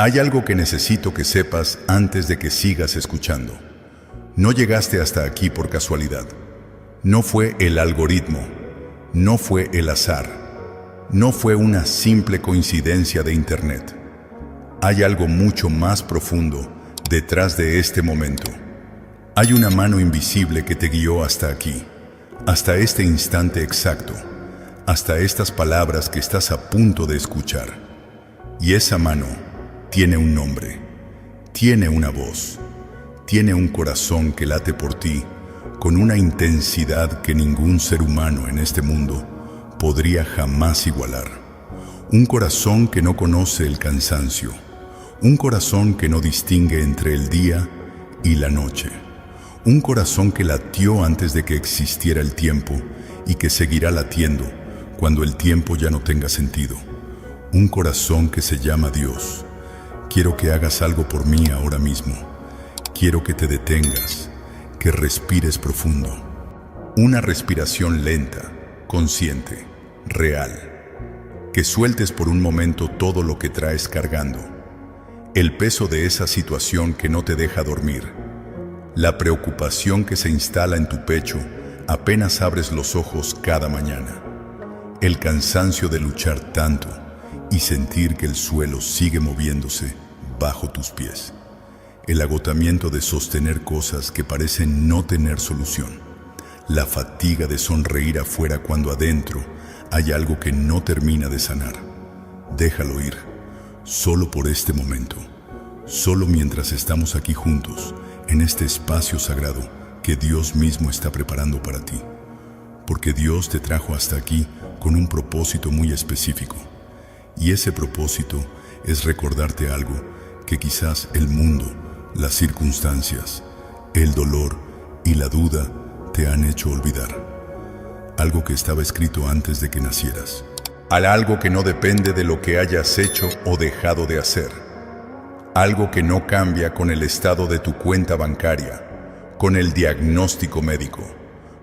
Hay algo que necesito que sepas antes de que sigas escuchando. No llegaste hasta aquí por casualidad. No fue el algoritmo, no fue el azar, no fue una simple coincidencia de internet. Hay algo mucho más profundo detrás de este momento. Hay una mano invisible que te guió hasta aquí, hasta este instante exacto, hasta estas palabras que estás a punto de escuchar. Y esa mano tiene un nombre, tiene una voz, tiene un corazón que late por ti con una intensidad que ningún ser humano en este mundo podría jamás igualar. Un corazón que no conoce el cansancio, un corazón que no distingue entre el día y la noche, un corazón que latió antes de que existiera el tiempo y que seguirá latiendo cuando el tiempo ya no tenga sentido. Un corazón que se llama Dios. Quiero que hagas algo por mí ahora mismo. Quiero que te detengas, que respires profundo. Una respiración lenta, consciente, real. Que sueltes por un momento todo lo que traes cargando. El peso de esa situación que no te deja dormir. La preocupación que se instala en tu pecho apenas abres los ojos cada mañana. El cansancio de luchar tanto y sentir que el suelo sigue moviéndose bajo tus pies. El agotamiento de sostener cosas que parecen no tener solución. La fatiga de sonreír afuera cuando adentro hay algo que no termina de sanar. Déjalo ir, solo por este momento, solo mientras estamos aquí juntos, en este espacio sagrado que Dios mismo está preparando para ti. Porque Dios te trajo hasta aquí con un propósito muy específico. Y ese propósito es recordarte algo que quizás el mundo, las circunstancias, el dolor y la duda te han hecho olvidar. Algo que estaba escrito antes de que nacieras. Algo que no depende de lo que hayas hecho o dejado de hacer. Algo que no cambia con el estado de tu cuenta bancaria, con el diagnóstico médico,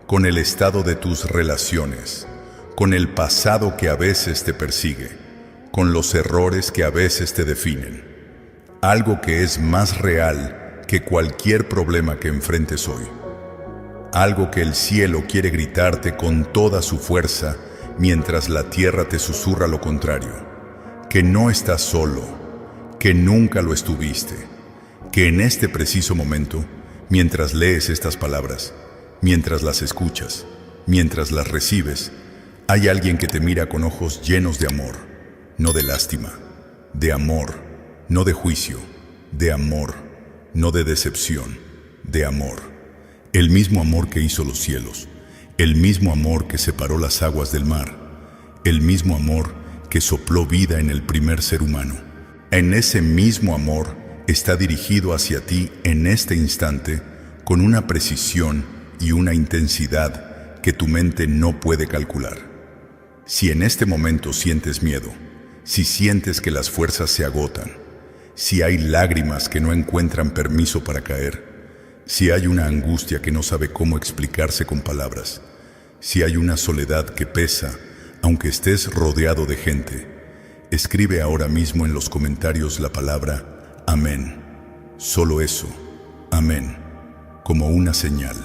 con el estado de tus relaciones, con el pasado que a veces te persigue, con los errores que a veces te definen. Algo que es más real que cualquier problema que enfrentes hoy. Algo que el cielo quiere gritarte con toda su fuerza mientras la tierra te susurra lo contrario. Que no estás solo, que nunca lo estuviste, que en este preciso momento, mientras lees estas palabras, mientras las escuchas, mientras las recibes, hay alguien que te mira con ojos llenos de amor, no de lástima, de amor, no de juicio, de amor, no de decepción, de amor. El mismo amor que hizo los cielos, el mismo amor que separó las aguas del mar, el mismo amor que sopló vida en el primer ser humano. En ese mismo amor está dirigido hacia ti en este instante con una precisión y una intensidad que tu mente no puede calcular. Si en este momento sientes miedo, si sientes que las fuerzas se agotan, si hay lágrimas que no encuentran permiso para caer, si hay una angustia que no sabe cómo explicarse con palabras, si hay una soledad que pesa, aunque estés rodeado de gente, escribe ahora mismo en los comentarios la palabra amén. Solo eso, amén, como una señal,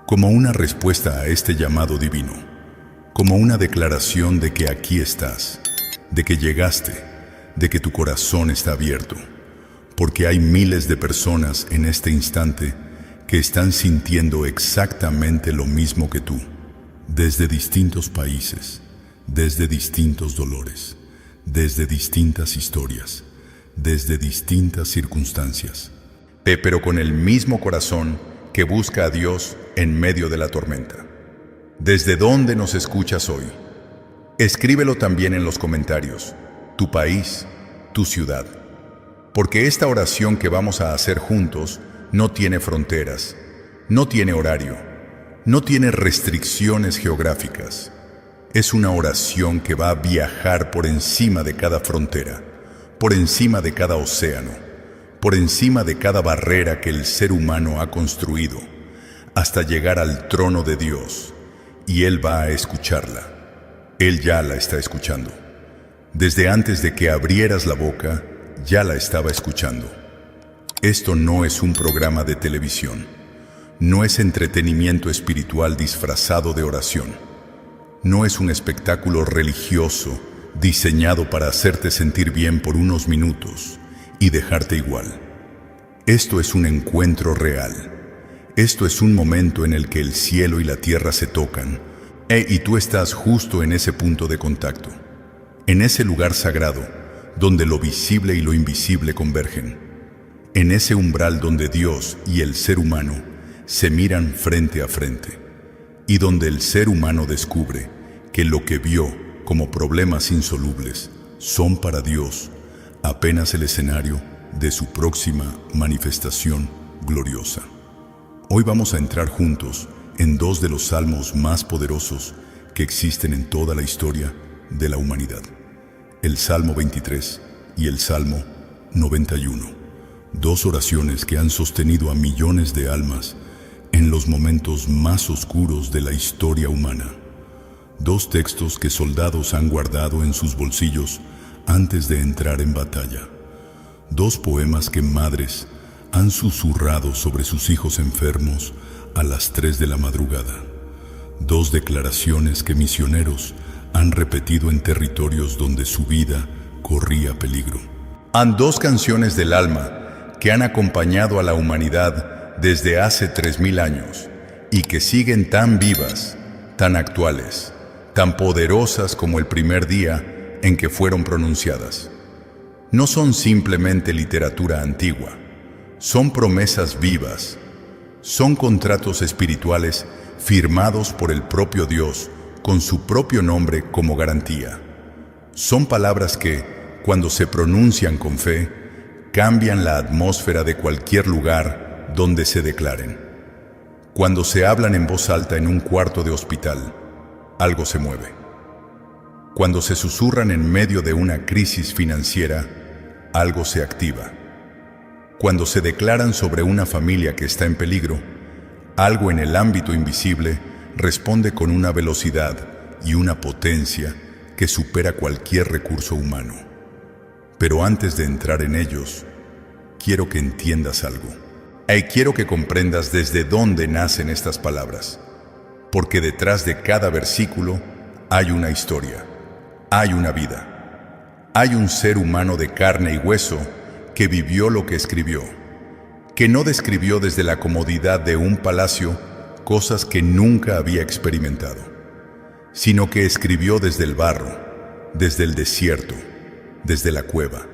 como una respuesta a este llamado divino, como una declaración de que aquí estás, de que llegaste, de que tu corazón está abierto, porque hay miles de personas en este instante que están sintiendo exactamente lo mismo que tú, desde distintos países, desde distintos dolores, desde distintas historias, desde distintas circunstancias, pero con el mismo corazón que busca a Dios en medio de la tormenta. ¿Desde dónde nos escuchas hoy? Escríbelo también en los comentarios, tu país, tu ciudad, porque esta oración que vamos a hacer juntos no tiene fronteras, no tiene horario, no tiene restricciones geográficas. Es una oración que va a viajar por encima de cada frontera, por encima de cada océano, por encima de cada barrera que el ser humano ha construido, hasta llegar al trono de Dios, y Él va a escucharla. Él ya la está escuchando. Desde antes de que abrieras la boca, ya la estaba escuchando. Esto no es un programa de televisión. No es entretenimiento espiritual disfrazado de oración. No es un espectáculo religioso diseñado para hacerte sentir bien por unos minutos y dejarte igual. Esto es un encuentro real. Esto es un momento en el que el cielo y la tierra se tocan, y tú estás justo en ese punto de contacto, en ese lugar sagrado donde lo visible y lo invisible convergen, en ese umbral donde Dios y el ser humano se miran frente a frente, y donde el ser humano descubre que lo que vio como problemas insolubles son para Dios apenas el escenario de su próxima manifestación gloriosa. Hoy vamos a entrar juntos en dos de los salmos más poderosos que existen en toda la historia de la humanidad: el Salmo 23 y el Salmo 91, dos oraciones que han sostenido a millones de almas en los momentos más oscuros de la historia humana, dos textos que soldados han guardado en sus bolsillos antes de entrar en batalla, dos poemas que madres han susurrado sobre sus hijos enfermos a las 3 de la madrugada, dos declaraciones que misioneros han repetido en territorios donde su vida corría peligro. Han dos canciones del alma que han acompañado a la humanidad desde hace 3000 años y que siguen tan vivas, tan actuales, tan poderosas como el primer día en que fueron pronunciadas. No son simplemente literatura antigua, son promesas vivas, son contratos espirituales firmados por el propio Dios con su propio nombre como garantía. Son palabras que, cuando se pronuncian con fe, cambian la atmósfera de cualquier lugar donde se declaren. Cuando se hablan en voz alta en un cuarto de hospital, algo se mueve. Cuando se susurran en medio de una crisis financiera, algo se activa. Cuando se declaran sobre una familia que está en peligro, algo en el ámbito invisible responde con una velocidad y una potencia que supera cualquier recurso humano. Pero antes de entrar en ellos, quiero que entiendas algo. Quiero que comprendas desde dónde nacen estas palabras. Porque detrás de cada versículo hay una historia, hay una vida. Hay un ser humano de carne y hueso que vivió lo que escribió, que no describió desde la comodidad de un palacio cosas que nunca había experimentado, sino que escribió desde el barro, desde el desierto, desde la cueva,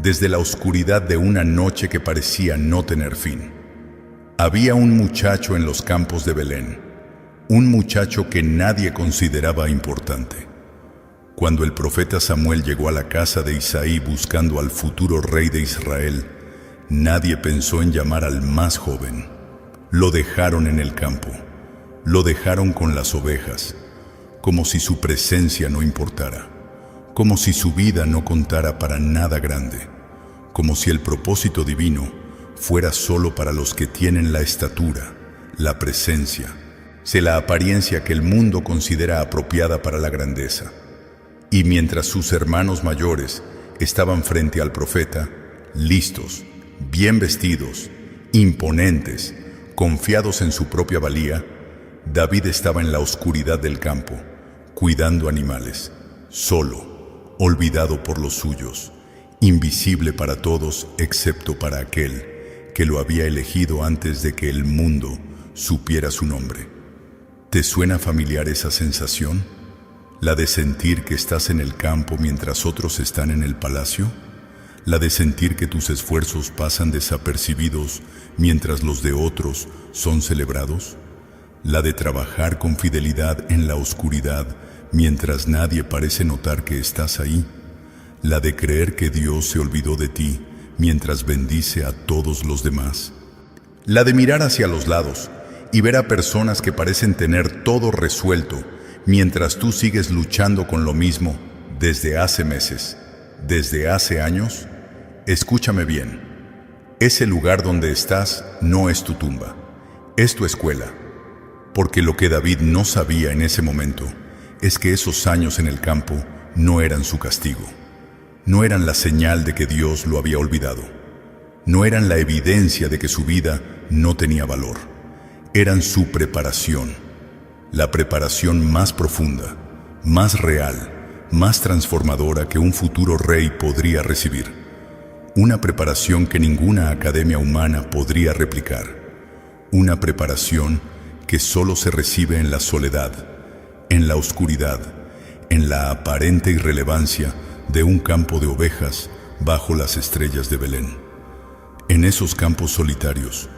desde la oscuridad de una noche que parecía no tener fin. Había un muchacho en los campos de Belén, un muchacho que nadie consideraba importante. Cuando el profeta Samuel llegó a la casa de Isaí buscando al futuro rey de Israel, nadie pensó en llamar al más joven. Lo dejaron en el campo, lo dejaron con las ovejas, como si su presencia no importara, como si su vida no contara para nada grande, como si el propósito divino fuera solo para los que tienen la estatura, la presencia, la apariencia que el mundo considera apropiada para la grandeza. Y mientras sus hermanos mayores estaban frente al profeta, listos, bien vestidos, imponentes, confiados en su propia valía, David estaba en la oscuridad del campo, cuidando animales, solo, olvidado por los suyos, invisible para todos excepto para aquel que lo había elegido antes de que el mundo supiera su nombre. ¿Te suena familiar esa sensación? ¿La de sentir que estás en el campo mientras otros están en el palacio? ¿La de sentir que tus esfuerzos pasan desapercibidos mientras los de otros son celebrados? ¿La de trabajar con fidelidad en la oscuridad mientras nadie parece notar que estás ahí? ¿La de creer que Dios se olvidó de ti mientras bendice a todos los demás? ¿La de mirar hacia los lados y ver a personas que parecen tener todo resuelto mientras tú sigues luchando con lo mismo desde hace meses, desde hace años? Escúchame bien, ese lugar donde estás no es tu tumba, es tu escuela, porque lo que David no sabía en ese momento es que esos años en el campo no eran su castigo, No eran la señal de que Dios lo había olvidado. No eran la evidencia de que su vida no tenía valor. Eran su preparación. La preparación más profunda, más real, más transformadora que un futuro rey podría recibir. Una preparación que ninguna academia humana podría replicar. Una preparación que solo se recibe en la soledad, en la oscuridad, en la aparente irrelevancia de un campo de ovejas bajo las estrellas de Belén. En esos campos solitarios,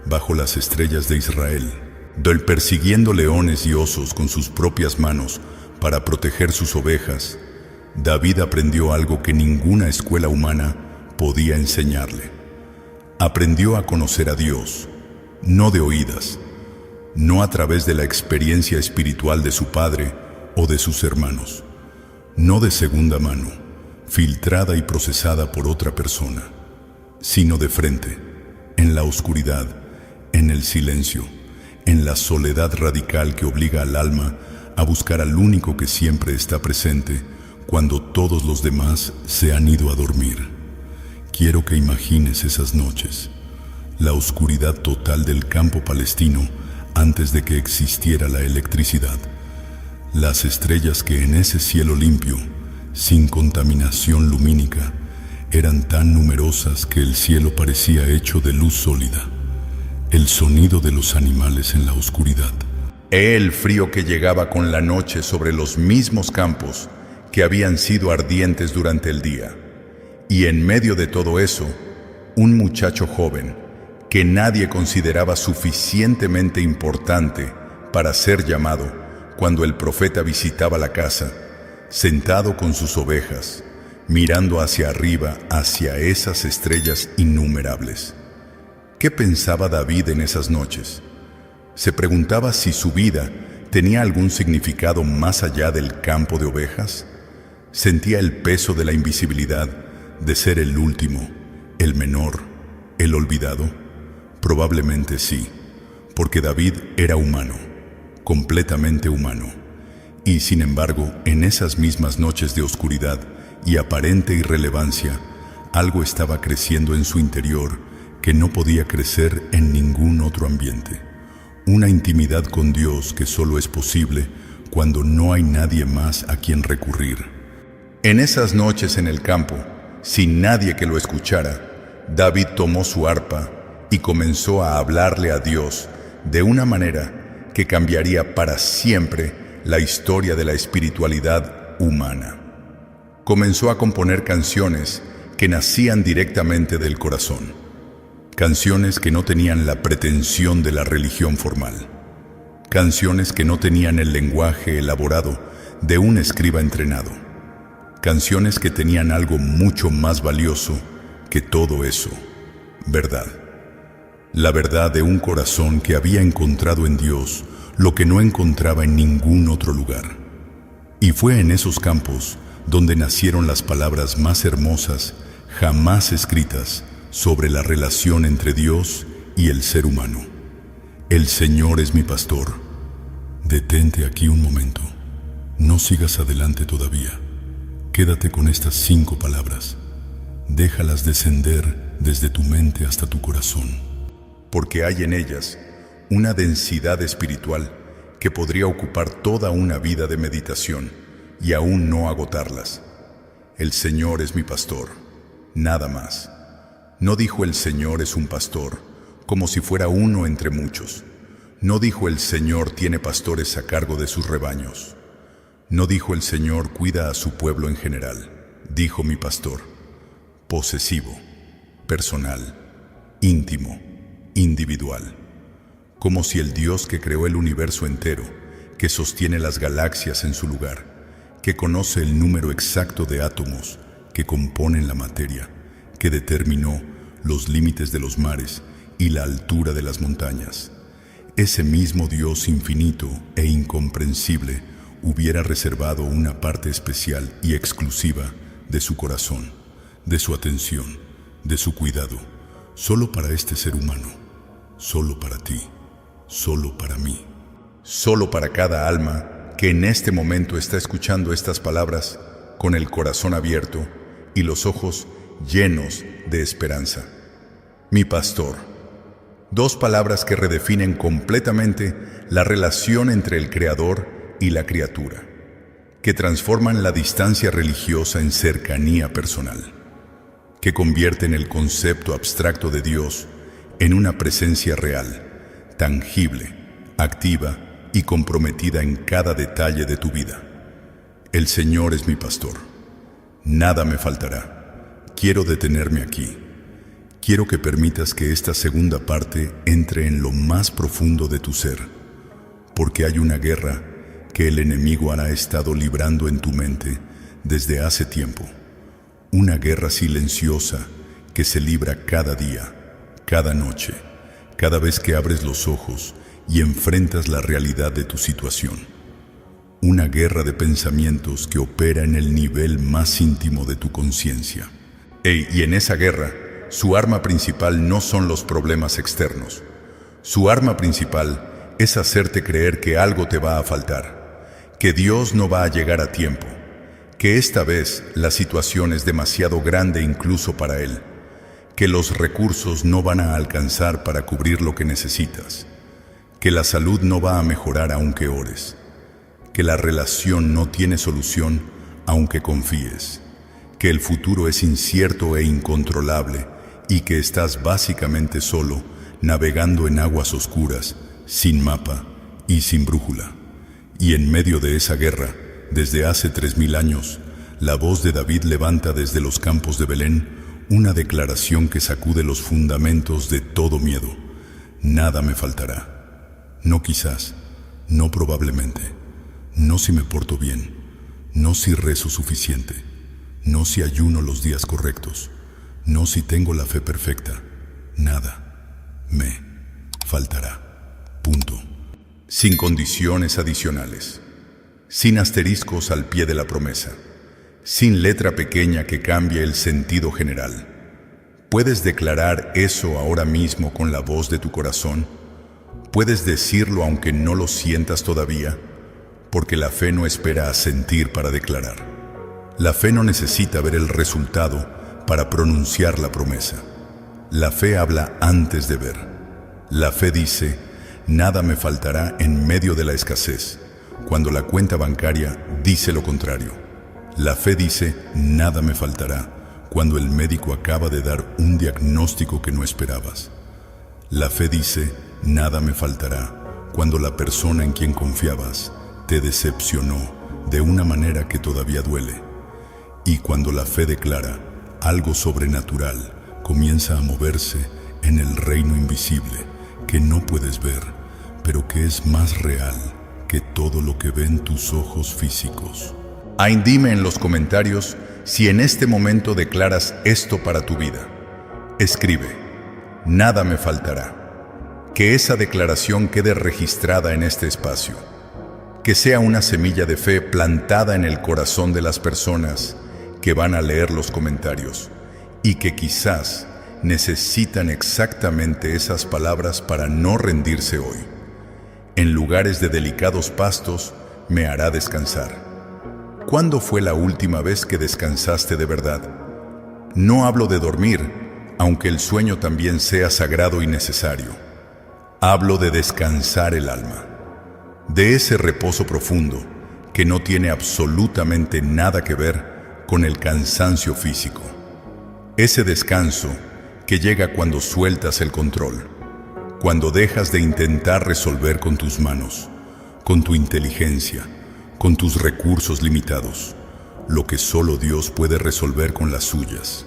bajo las estrellas de Israel, persiguiendo leones y osos con sus propias manos para proteger sus ovejas, David aprendió algo que ninguna escuela humana podía enseñarle. Aprendió a conocer a Dios, no de oídas, no a través de la experiencia espiritual de su padre o de sus hermanos, no de segunda mano, filtrada y procesada por otra persona, sino de frente, en la oscuridad, en el silencio, en la soledad radical que obliga al alma a buscar al único que siempre está presente cuando todos los demás se han ido a dormir. Quiero que imagines esas noches, la oscuridad total del campo palestino antes de que existiera la electricidad, las estrellas que en ese cielo limpio, sin contaminación lumínica, eran tan numerosas que el cielo parecía hecho de luz sólida, el sonido de los animales en la oscuridad, el frío que llegaba con la noche sobre los mismos campos que habían sido ardientes durante el día. Y en medio de todo eso, un muchacho joven que nadie consideraba suficientemente importante para ser llamado cuando el profeta visitaba la casa, sentado con sus ovejas, mirando hacia arriba, hacia esas estrellas innumerables. ¿Qué pensaba David en esas noches? Se preguntaba si su vida tenía algún significado más allá del campo de ovejas. Sentía el peso de la invisibilidad, de ser el último, el menor, el olvidado. Probablemente sí, porque David era humano, completamente humano. Y sin embargo, en esas mismas noches de oscuridad y aparente irrelevancia, algo estaba creciendo en su interior que no podía crecer en ningún otro ambiente. Una intimidad con Dios que solo es posible cuando no hay nadie más a quien recurrir. En esas noches en el campo, sin nadie que lo escuchara, David tomó su arpa y comenzó a hablarle a Dios de una manera que cambiaría para siempre la historia de la espiritualidad humana. Comenzó a componer canciones que nacían directamente del corazón, canciones que no tenían la pretensión de la religión formal, canciones que no tenían el lenguaje elaborado de un escriba entrenado, canciones que tenían algo mucho más valioso que todo eso: verdad. La verdad de un corazón que había encontrado en Dios lo que no encontraba en ningún otro lugar. Y fue en esos campos donde nacieron las palabras más hermosas jamás escritas sobre la relación entre Dios y el ser humano. El Señor es mi pastor. Detente aquí un momento. No sigas adelante todavía. Quédate con estas 5 palabras. Déjalas descender desde tu mente hasta tu corazón, porque hay en ellas una densidad espiritual que podría ocupar toda una vida de meditación y aún no agotarlas. El Señor es mi pastor, nada más. No dijo el Señor es un pastor, como si fuera uno entre muchos. No dijo el Señor tiene pastores a cargo de sus rebaños. No dijo el Señor cuida a su pueblo en general. Dijo mi pastor, posesivo, personal, íntimo, individual. Como si el Dios que creó el universo entero, que sostiene las galaxias en su lugar, que conoce el número exacto de átomos que componen la materia, que determinó los límites de los mares y la altura de las montañas, ese mismo Dios infinito e incomprensible hubiera reservado una parte especial y exclusiva de su corazón, de su atención, de su cuidado, solo para este ser humano, solo para ti, solo para mí, solo para cada alma que en este momento está escuchando estas palabras con el corazón abierto y los ojos llenos de esperanza. Mi pastor. Dos palabras que redefinen completamente la relación entre el Creador y la criatura, que transforman la distancia religiosa en cercanía personal, que convierten el concepto abstracto de Dios en una presencia real, tangible, activa y comprometida en cada detalle de tu vida. El Señor es mi pastor. Nada me faltará. Quiero detenerme aquí. Quiero que permitas que esta segunda parte entre en lo más profundo de tu ser, porque hay una guerra que el enemigo ha estado librando en tu mente desde hace tiempo. Una guerra silenciosa que se libra cada día, cada noche, cada vez que abres los ojos y enfrentas la realidad de tu situación. Una guerra de pensamientos que opera en el nivel más íntimo de tu conciencia. Y en esa guerra, su arma principal no son los problemas externos. Su arma principal es hacerte creer que algo te va a faltar, que Dios no va a llegar a tiempo, que esta vez la situación es demasiado grande incluso para Él, que los recursos no van a alcanzar para cubrir lo que necesitas, que la salud no va a mejorar aunque ores, que la relación no tiene solución aunque confíes, que el futuro es incierto e incontrolable y que estás básicamente solo, navegando en aguas oscuras, sin mapa y sin brújula. Y en medio de esa guerra, desde hace 3000 años, la voz de David levanta desde los campos de Belén una declaración que sacude los fundamentos de todo miedo. Nada me faltará. No quizás, no probablemente, no si me porto bien, no si rezo suficiente, no si ayuno los días correctos, no si tengo la fe perfecta. Nada me faltará. Punto. Sin condiciones adicionales, sin asteriscos al pie de la promesa, sin letra pequeña que cambie el sentido general. ¿Puedes declarar eso ahora mismo con la voz de tu corazón? ¿Puedes decirlo aunque no lo sientas todavía? Porque la fe no espera a sentir para declarar. La fe no necesita ver el resultado para pronunciar la promesa. La fe habla antes de ver. La fe dice: nada me faltará en medio de la escasez, cuando la cuenta bancaria dice lo contrario. La fe dice: nada me faltará, cuando el médico acaba de dar un diagnóstico que no esperabas. La fe dice: nada me faltará, cuando la persona en quien confiabas te decepcionó de una manera que todavía duele. Y cuando la fe declara, algo sobrenatural comienza a moverse en el reino invisible que no puedes ver, pero que es más real que todo lo que ven tus ojos físicos. Dime en los comentarios si en este momento declaras esto para tu vida. Escribe: nada me faltará. Que esa declaración quede registrada en este espacio. Que sea una semilla de fe plantada en el corazón de las personas que van a leer los comentarios y que quizás necesitan exactamente esas palabras para no rendirse hoy. En lugares de delicados pastos me hará descansar. ¿Cuándo fue la última vez que descansaste de verdad? No hablo de dormir, aunque el sueño también sea sagrado y necesario. Hablo de descansar el alma, de ese reposo profundo que no tiene absolutamente nada que ver con el cansancio físico. Ese descanso que llega cuando sueltas el control, cuando dejas de intentar resolver con tus manos, con tu inteligencia, con tus recursos limitados, lo que solo Dios puede resolver con las suyas.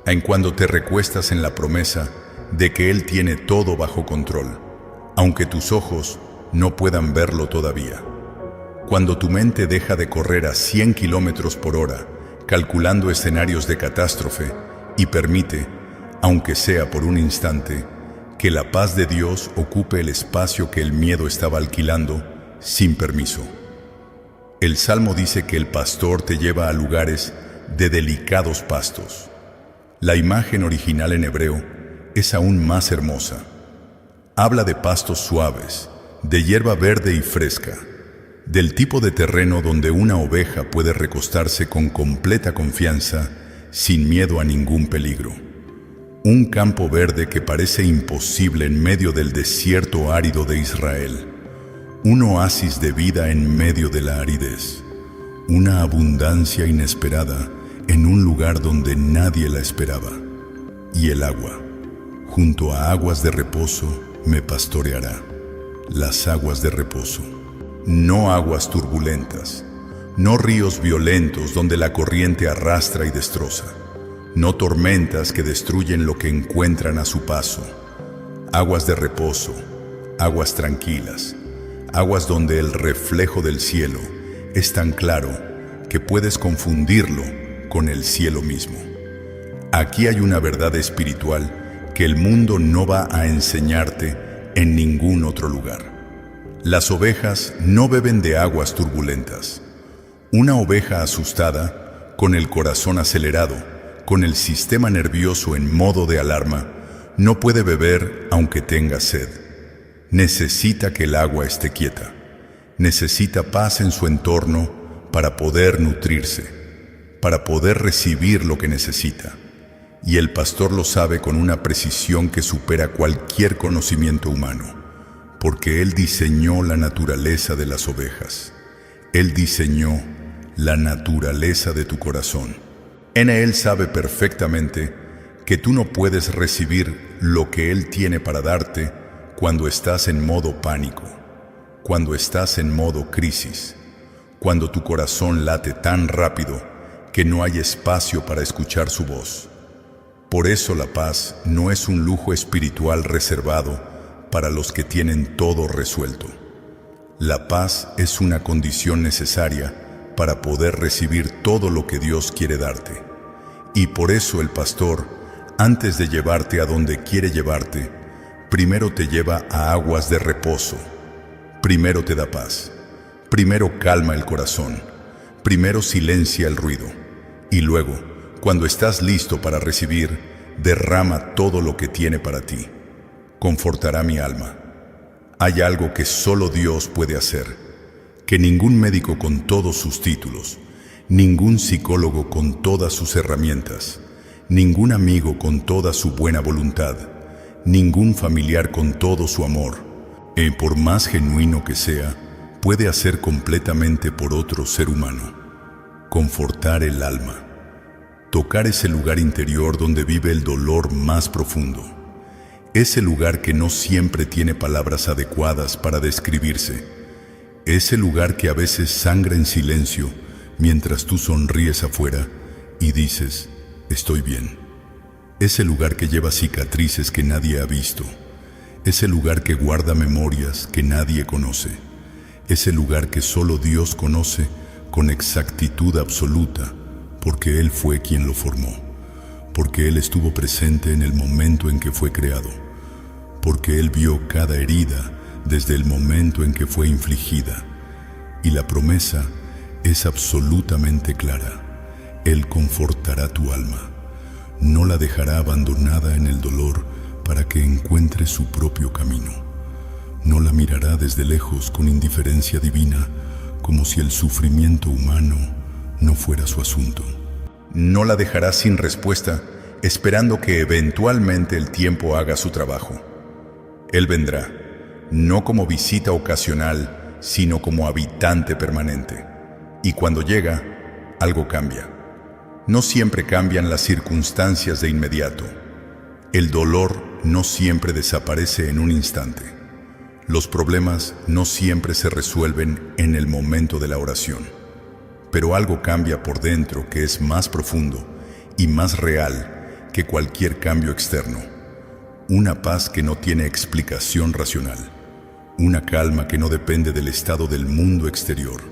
En cuando te recuestas en la promesa de que Él tiene todo bajo control, aunque tus ojos no puedan verlo todavía. Cuando tu mente deja de correr a 100 kilómetros por hora, calculando escenarios de catástrofe, y permite, aunque sea por un instante, que la paz de Dios ocupe el espacio que el miedo estaba alquilando sin permiso. El Salmo dice que el pastor te lleva a lugares de delicados pastos. La imagen original en hebreo es aún más hermosa. Habla de pastos suaves, de hierba verde y fresca, del tipo de terreno donde una oveja puede recostarse con completa confianza sin miedo a ningún peligro. Un campo verde que parece imposible en medio del desierto árido de Israel. Un oasis de vida en medio de la aridez. Una abundancia inesperada en un lugar donde nadie la esperaba. Y el agua, junto a aguas de reposo, me pastoreará. Las aguas de reposo. No aguas turbulentas, no ríos violentos donde la corriente arrastra y destroza, no tormentas que destruyen lo que encuentran a su paso. Aguas de reposo, aguas tranquilas, aguas donde el reflejo del cielo es tan claro que puedes confundirlo con el cielo mismo. Aquí hay una verdad espiritual que el mundo no va a enseñarte en ningún otro lugar. Las ovejas no beben de aguas turbulentas. Una oveja asustada, con el corazón acelerado, con el sistema nervioso en modo de alarma, no puede beber aunque tenga sed. Necesita que el agua esté quieta. Necesita paz en su entorno para poder nutrirse, para poder recibir lo que necesita. Y el pastor lo sabe con una precisión que supera cualquier conocimiento humano. Porque Él diseñó la naturaleza de las ovejas. Él diseñó la naturaleza de tu corazón. Él sabe perfectamente que tú no puedes recibir lo que Él tiene para darte cuando estás en modo pánico, cuando estás en modo crisis, cuando tu corazón late tan rápido que no hay espacio para escuchar su voz. Por eso la paz no es un lujo espiritual reservado para los que tienen todo resuelto. La paz es una condición necesaria para poder recibir todo lo que Dios quiere darte. Y por eso el pastor, antes de llevarte a donde quiere llevarte, primero te lleva a aguas de reposo. Primero te da paz. Primero calma el corazón. Primero silencia el ruido. Y luego, cuando estás listo para recibir, derrama todo lo que tiene para ti. Confortará mi alma. Hay algo que solo Dios puede hacer, que ningún médico con todos sus títulos, ningún psicólogo con todas sus herramientas, ningún amigo con toda su buena voluntad, ningún familiar con todo su amor, por más genuino que sea, puede hacer completamente por otro ser humano. Confortar el alma. Tocar ese lugar interior donde vive el dolor más profundo. Ese lugar que no siempre tiene palabras adecuadas para describirse. Ese lugar que a veces sangra en silencio mientras tú sonríes afuera y dices, estoy bien. Ese lugar que lleva cicatrices que nadie ha visto. Ese lugar que guarda memorias que nadie conoce. Ese lugar que solo Dios conoce con exactitud absoluta, porque Él fue quien lo formó. Porque Él estuvo presente en el momento en que fue creado. Porque Él vio cada herida desde el momento en que fue infligida. Y la promesa es absolutamente clara. Él confortará tu alma. No la dejará abandonada en el dolor para que encuentre su propio camino. No la mirará desde lejos con indiferencia divina, como si el sufrimiento humano no fuera su asunto. No la dejará sin respuesta, esperando que eventualmente el tiempo haga su trabajo. Él vendrá, no como visita ocasional, sino como habitante permanente. Y cuando llega, algo cambia. No siempre cambian las circunstancias de inmediato. El dolor no siempre desaparece en un instante. Los problemas no siempre se resuelven en el momento de la oración. Pero algo cambia por dentro que es más profundo y más real que cualquier cambio externo. Una paz que no tiene explicación racional. Una calma que no depende del estado del mundo exterior.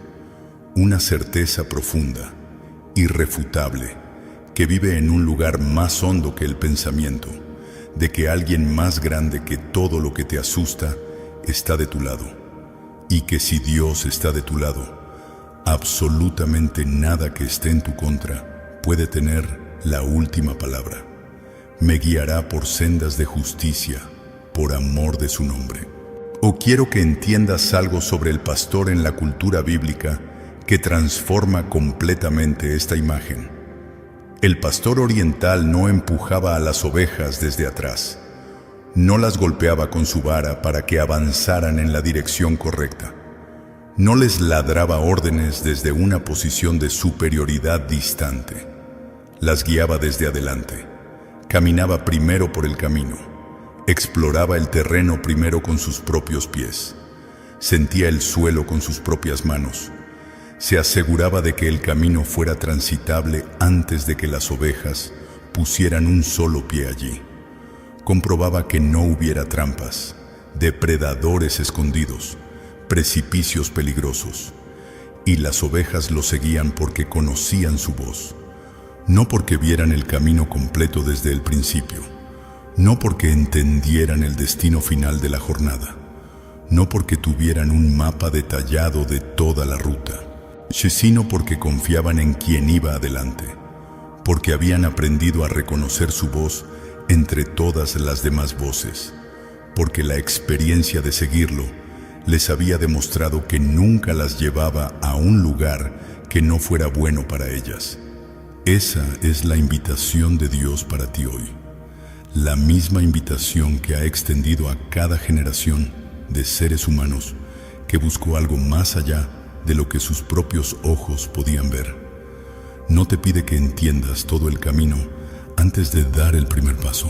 Una certeza profunda, irrefutable, que vive en un lugar más hondo que el pensamiento, de que alguien más grande que todo lo que te asusta está de tu lado, y que si Dios está de tu lado, absolutamente nada que esté en tu contra puede tener la última palabra. Me guiará por sendas de justicia, por amor de su nombre. O quiero que entiendas algo sobre el pastor en la cultura bíblica que transforma completamente esta imagen. El pastor oriental no empujaba a las ovejas desde atrás. No las golpeaba con su vara para que avanzaran en la dirección correcta. No les ladraba órdenes desde una posición de superioridad distante. Las guiaba desde adelante. Caminaba primero por el camino. Exploraba el terreno primero con sus propios pies. Sentía el suelo con sus propias manos. Se aseguraba de que el camino fuera transitable antes de que las ovejas pusieran un solo pie allí. Comprobaba que no hubiera trampas, depredadores escondidos, precipicios peligrosos. Y las ovejas lo seguían porque conocían su voz. No porque vieran el camino completo desde el principio. No porque entendieran el destino final de la jornada. No porque tuvieran un mapa detallado de toda la ruta, sino porque confiaban en quien iba adelante, porque habían aprendido a reconocer su voz entre todas las demás voces, porque la experiencia de seguirlo les había demostrado que nunca las llevaba a un lugar que no fuera bueno para ellas. Esa es la invitación de Dios para ti hoy, la misma invitación que ha extendido a cada generación de seres humanos que buscó algo más allá de lo que sus propios ojos podían ver. No te pide que entiendas todo el camino antes de dar el primer paso.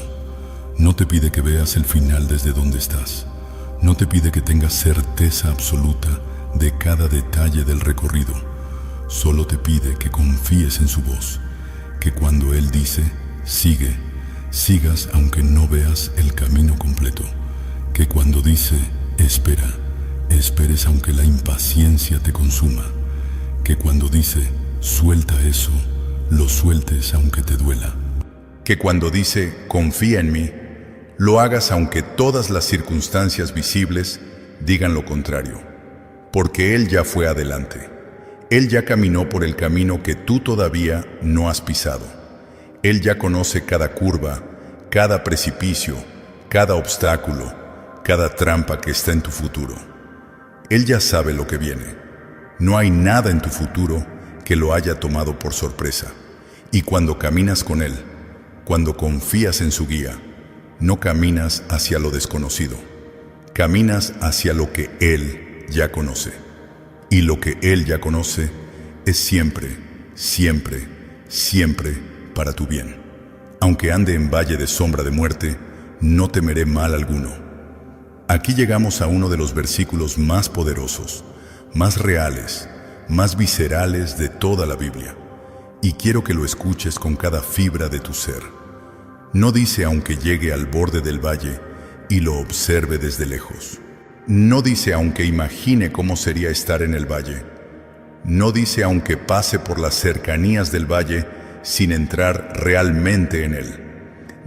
No te pide que veas el final desde donde estás. No te pide que tengas certeza absoluta de cada detalle del recorrido. Solo te pide que confíes en su voz, que cuando Él dice, sigue, sigas aunque no veas el camino completo, que cuando dice, espera, esperes aunque la impaciencia te consuma, que cuando dice, suelta eso, lo sueltes aunque te duela. Que cuando dice, confía en mí, lo hagas aunque todas las circunstancias visibles digan lo contrario, porque Él ya fue adelante. Él ya caminó por el camino que tú todavía no has pisado. Él ya conoce cada curva, cada precipicio, cada obstáculo, cada trampa que está en tu futuro. Él ya sabe lo que viene. No hay nada en tu futuro que lo haya tomado por sorpresa. Y cuando caminas con Él, cuando confías en su guía, no caminas hacia lo desconocido. Caminas hacia lo que Él ya conoce. Y lo que Él ya conoce es siempre, siempre, siempre para tu bien. Aunque ande en valle de sombra de muerte, no temeré mal alguno. Aquí llegamos a uno de los versículos más poderosos, más reales, más viscerales de toda la Biblia. Y quiero que lo escuches con cada fibra de tu ser. No dice aunque llegue al borde del valle y lo observe desde lejos. No dice aunque imagine cómo sería estar en el valle. No dice aunque pase por las cercanías del valle sin entrar realmente en él.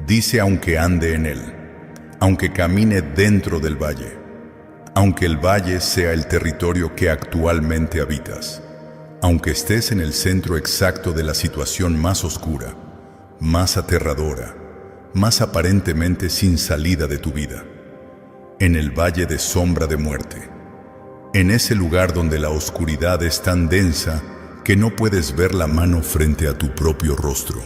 Dice aunque ande en él, aunque camine dentro del valle, aunque el valle sea el territorio que actualmente habitas, aunque estés en el centro exacto de la situación más oscura, más aterradora, más aparentemente sin salida de tu vida. En el valle de sombra de muerte, en ese lugar donde la oscuridad es tan densa que no puedes ver la mano frente a tu propio rostro,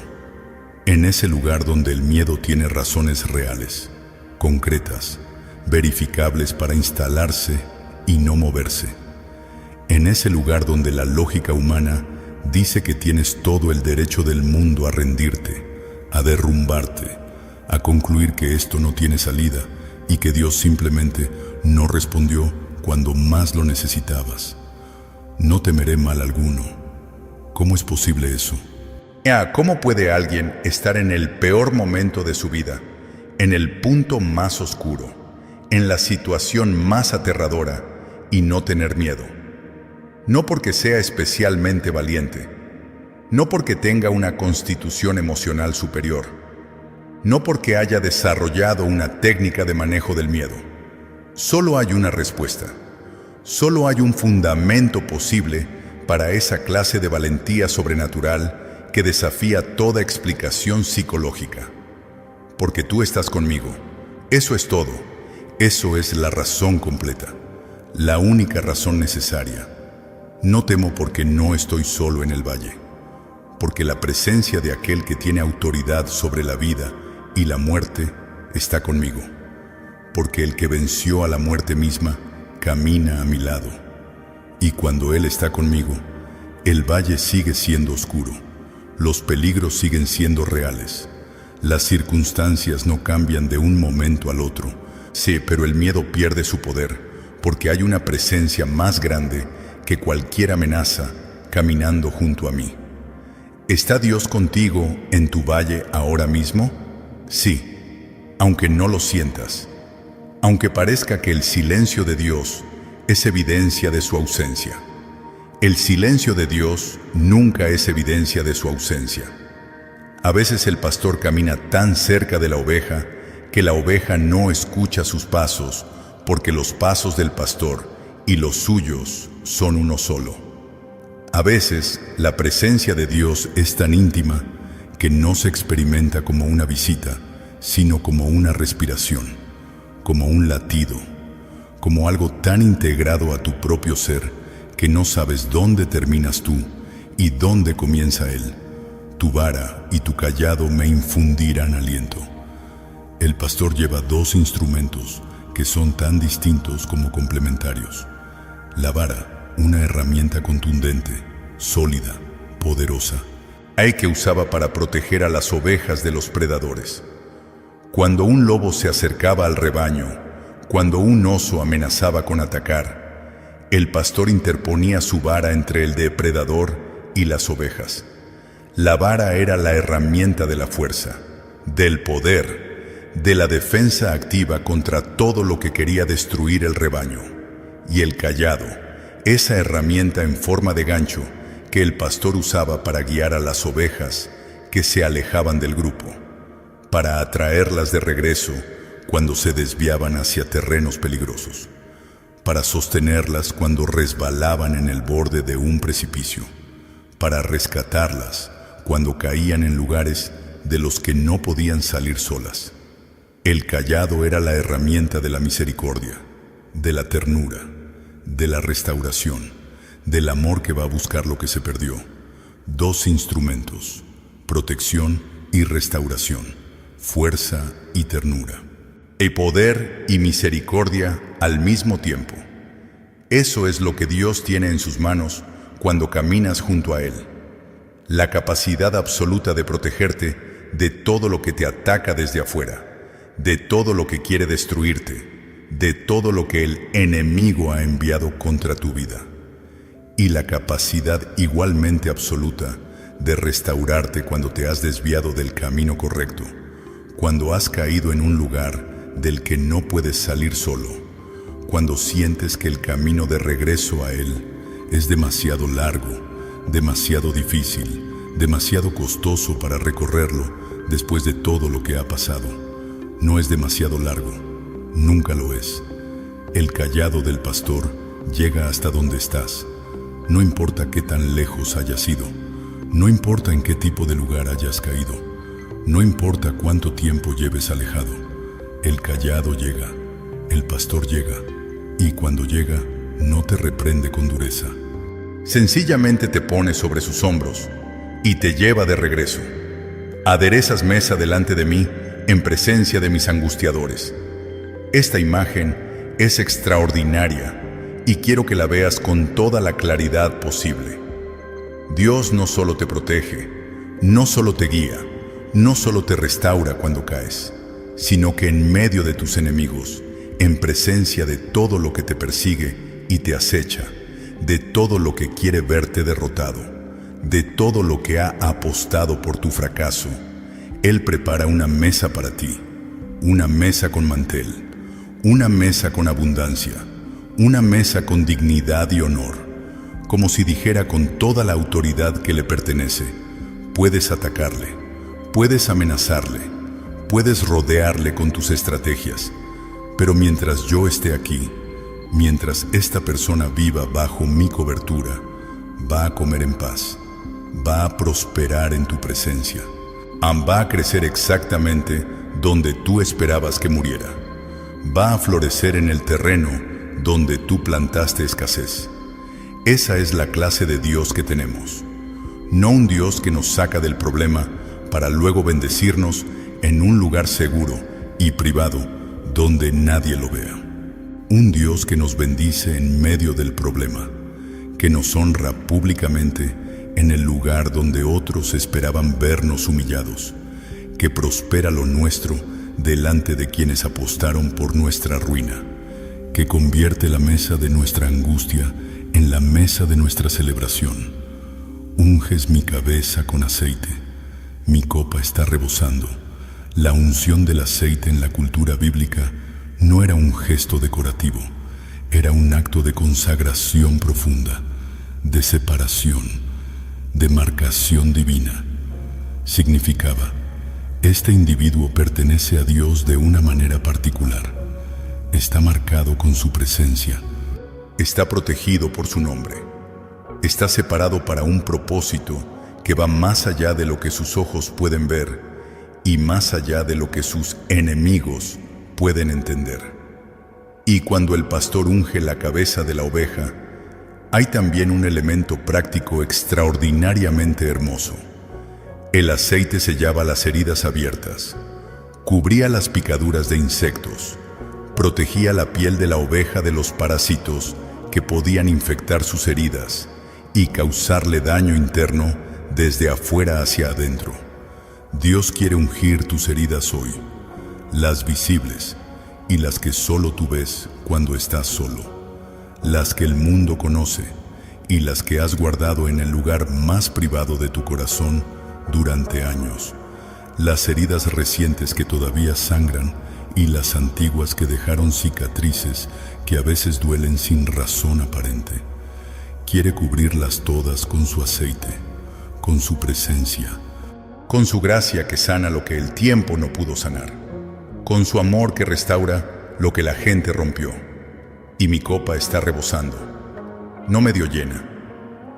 en ese lugar donde el miedo tiene razones reales, concretas, verificables para instalarse y no moverse, en ese lugar donde la lógica humana dice que tienes todo el derecho del mundo a rendirte, a derrumbarte, a concluir que esto no tiene salida, y que Dios simplemente no respondió cuando más lo necesitabas. No temeré mal alguno. ¿Cómo es posible eso? ¿Cómo puede alguien estar en el peor momento de su vida, en el punto más oscuro, en la situación más aterradora y no tener miedo? No porque sea especialmente valiente, no porque tenga una constitución emocional superior, no porque haya desarrollado una técnica de manejo del miedo. Solo hay una respuesta. Solo hay un fundamento posible para esa clase de valentía sobrenatural que desafía toda explicación psicológica. Porque tú estás conmigo. Eso es todo. Eso es la razón completa. La única razón necesaria. No temo porque no estoy solo en el valle. porque la presencia de aquel que tiene autoridad sobre la vida y la muerte está conmigo, porque el que venció a la muerte misma camina a mi lado, y cuando Él está conmigo, el valle sigue siendo oscuro, los peligros siguen siendo reales, las circunstancias no cambian de un momento al otro, sí, pero el miedo pierde su poder, porque hay una presencia más grande que cualquier amenaza caminando junto a mí. ¿Está Dios contigo en tu valle ahora mismo? Sí, aunque no lo sientas, aunque parezca que el silencio de Dios es evidencia de su ausencia. El silencio de Dios nunca es evidencia de su ausencia. A veces el pastor camina tan cerca de la oveja que la oveja no escucha sus pasos, porque los pasos del pastor y los suyos son uno solo. A veces la presencia de Dios es tan íntima que no se experimenta como una visita, sino como una respiración, como un latido, como algo tan integrado a tu propio ser que no sabes dónde terminas tú y dónde comienza Él. Tu vara y tu cayado me infundirán aliento. El pastor lleva dos instrumentos que son tan distintos como complementarios. La vara, una herramienta contundente, sólida, poderosa, que usaba para proteger a las ovejas de los predadores. Cuando un lobo se acercaba al rebaño, cuando un oso amenazaba con atacar, el pastor interponía su vara entre el depredador y las ovejas. La vara era la herramienta de la fuerza, del poder, de la defensa activa contra todo lo que quería destruir el rebaño. Y el cayado, esa herramienta en forma de gancho que el pastor usaba para guiar a las ovejas que se alejaban del grupo, para atraerlas de regreso cuando se desviaban hacia terrenos peligrosos, para sostenerlas cuando resbalaban en el borde de un precipicio, para rescatarlas cuando caían en lugares de los que no podían salir solas. El cayado era la herramienta de la misericordia, de la ternura, de la restauración, del amor que va a buscar lo que se perdió. Dos instrumentos, protección y restauración, fuerza y ternura. El poder y misericordia al mismo tiempo. Eso es lo que Dios tiene en sus manos cuando caminas junto a Él. La capacidad absoluta de protegerte de todo lo que te ataca desde afuera, de todo lo que quiere destruirte, de todo lo que el enemigo ha enviado contra tu vida. Y la capacidad igualmente absoluta de restaurarte cuando te has desviado del camino correcto, cuando has caído en un lugar del que no puedes salir solo, cuando sientes que el camino de regreso a Él es demasiado largo, demasiado difícil, demasiado costoso para recorrerlo después de todo lo que ha pasado. No es demasiado largo, nunca lo es. El cayado del pastor llega hasta donde estás. No importa qué tan lejos hayas ido, no importa en qué tipo de lugar hayas caído, no importa cuánto tiempo lleves alejado. El cayado llega, el pastor llega, y cuando llega, no te reprende con dureza. Sencillamente te pone sobre sus hombros y te lleva de regreso. Aderezas mesa delante de mí en presencia de mis angustiadores. Esta imagen es extraordinaria y quiero que la veas con toda la claridad posible. Dios no solo te protege, no solo te guía, no solo te restaura cuando caes, sino que en medio de tus enemigos, en presencia de todo lo que te persigue y te acecha, de todo lo que quiere verte derrotado, de todo lo que ha apostado por tu fracaso, Él prepara una mesa para ti, una mesa con mantel, una mesa con abundancia, una mesa con dignidad y honor, como si dijera con toda la autoridad que le pertenece: puedes atacarle, puedes amenazarle, puedes rodearle con tus estrategias, pero mientras yo esté aquí, mientras esta persona viva bajo mi cobertura, va a comer en paz, va a prosperar en tu presencia, va a crecer exactamente donde tú esperabas que muriera, va a florecer en el terreno donde tú plantaste escasez. Esa es la clase de Dios que tenemos. No un Dios que nos saca del problema para luego bendecirnos en un lugar seguro y privado donde nadie lo vea. Un Dios que nos bendice en medio del problema, que nos honra públicamente en el lugar donde otros esperaban vernos humillados, que prospera lo nuestro delante de quienes apostaron por nuestra ruina, que convierte la mesa de nuestra angustia en la mesa de nuestra celebración. Unges mi cabeza con aceite, mi copa está rebosando. La unción del aceite en la cultura bíblica no era un gesto decorativo, era un acto de consagración profunda, de separación, de marcación divina. Significaba: este individuo pertenece a Dios de una manera particular. Está marcado con su presencia. Está protegido por su nombre. Está separado para un propósito que va más allá de lo que sus ojos pueden ver y más allá de lo que sus enemigos pueden entender. Y cuando el pastor unge la cabeza de la oveja, hay también un elemento práctico extraordinariamente hermoso. El aceite sellaba las heridas abiertas, cubría las picaduras de insectos, protegía la piel de la oveja de los parásitos que podían infectar sus heridas y causarle daño interno desde afuera hacia adentro. Dios quiere ungir tus heridas hoy, las visibles y las que solo tú ves cuando estás solo, las que el mundo conoce y las que has guardado en el lugar más privado de tu corazón durante años, las heridas recientes que todavía sangran y las antiguas que dejaron cicatrices que a veces duelen sin razón aparente. Quiere cubrirlas todas con su aceite, con su presencia, con su gracia que sana lo que el tiempo no pudo sanar, con su amor que restaura lo que la gente rompió. Y mi copa está rebosando, no medio llena,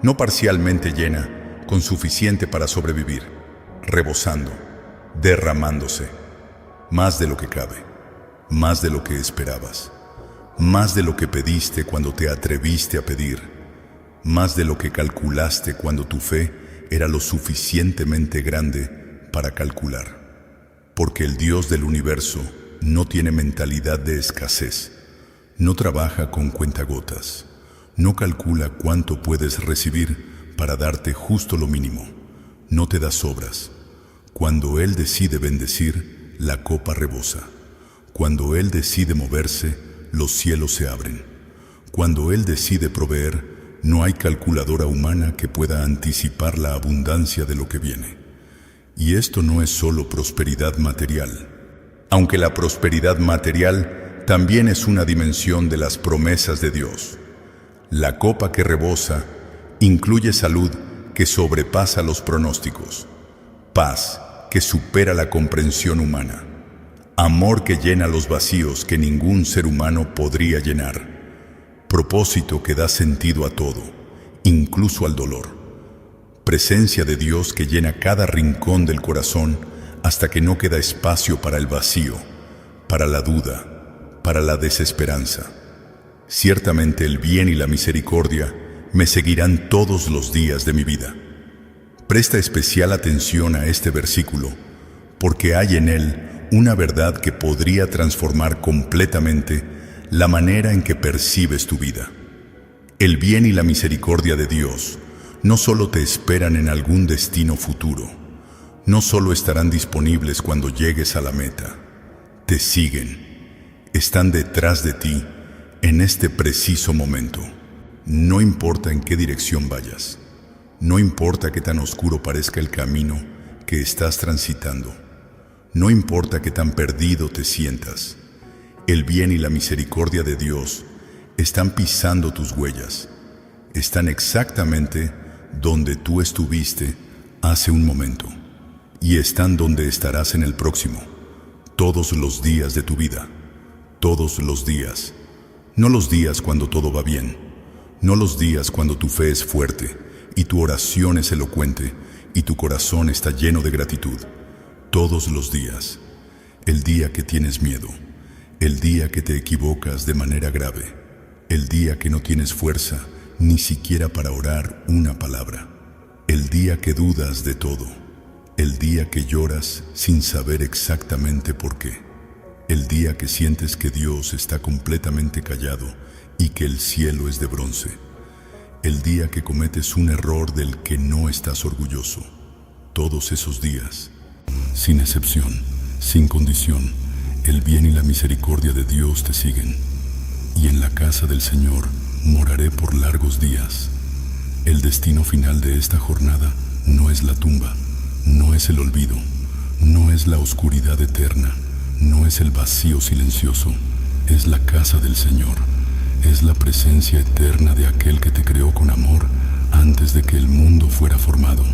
no parcialmente llena, con suficiente para sobrevivir, rebosando, derramándose, más de lo que cabe, más de lo que esperabas, más de lo que pediste cuando te atreviste a pedir, más de lo que calculaste cuando tu fe era lo suficientemente grande para calcular. Porque el Dios del universo no tiene mentalidad de escasez, no trabaja con cuentagotas, no calcula cuánto puedes recibir para darte justo lo mínimo, no te da sobras. Cuando Él decide bendecir, la copa rebosa. Cuando Él decide moverse, los cielos se abren. Cuando Él decide proveer, no hay calculadora humana que pueda anticipar la abundancia de lo que viene. Y esto no es solo prosperidad material, aunque la prosperidad material también es una dimensión de las promesas de Dios. La copa que rebosa incluye salud que sobrepasa los pronósticos, paz que supera la comprensión humana, amor que llena los vacíos que ningún ser humano podría llenar, propósito que da sentido a todo, incluso al dolor, presencia de Dios que llena cada rincón del corazón hasta que no queda espacio para el vacío, para la duda, para la desesperanza. Ciertamente el bien y la misericordia me seguirán todos los días de mi vida. Presta especial atención a este versículo, porque hay en él una verdad que podría transformar completamente la manera en que percibes tu vida. El bien y la misericordia de Dios no solo te esperan en algún destino futuro, no solo estarán disponibles cuando llegues a la meta, te siguen, están detrás de ti en este preciso momento. No importa en qué dirección vayas, no importa qué tan oscuro parezca el camino que estás transitando, no importa qué tan perdido te sientas, el bien y la misericordia de Dios están pisando tus huellas, están exactamente donde tú estuviste hace un momento y están donde estarás en el próximo, todos los días de tu vida, todos los días, no los días cuando todo va bien, no los días cuando tu fe es fuerte y tu oración es elocuente y tu corazón está lleno de gratitud. Todos los días. El día que tienes miedo, el día que te equivocas de manera grave, el día que no tienes fuerza ni siquiera para orar una palabra, El día que dudas de todo, el día que lloras sin saber exactamente por qué, el día que sientes que Dios está completamente callado y que el cielo es de bronce, el día que cometes un error del que no estás orgulloso. Todos esos días, sin excepción, sin condición, el bien y la misericordia de Dios te siguen. Y en la casa del Señor moraré por largos días. El destino final de esta jornada no es la tumba, no es el olvido, no es la oscuridad eterna, no es el vacío silencioso, es la casa del Señor. Es la presencia eterna de aquel que te creó con amor antes de que el mundo fuera formado,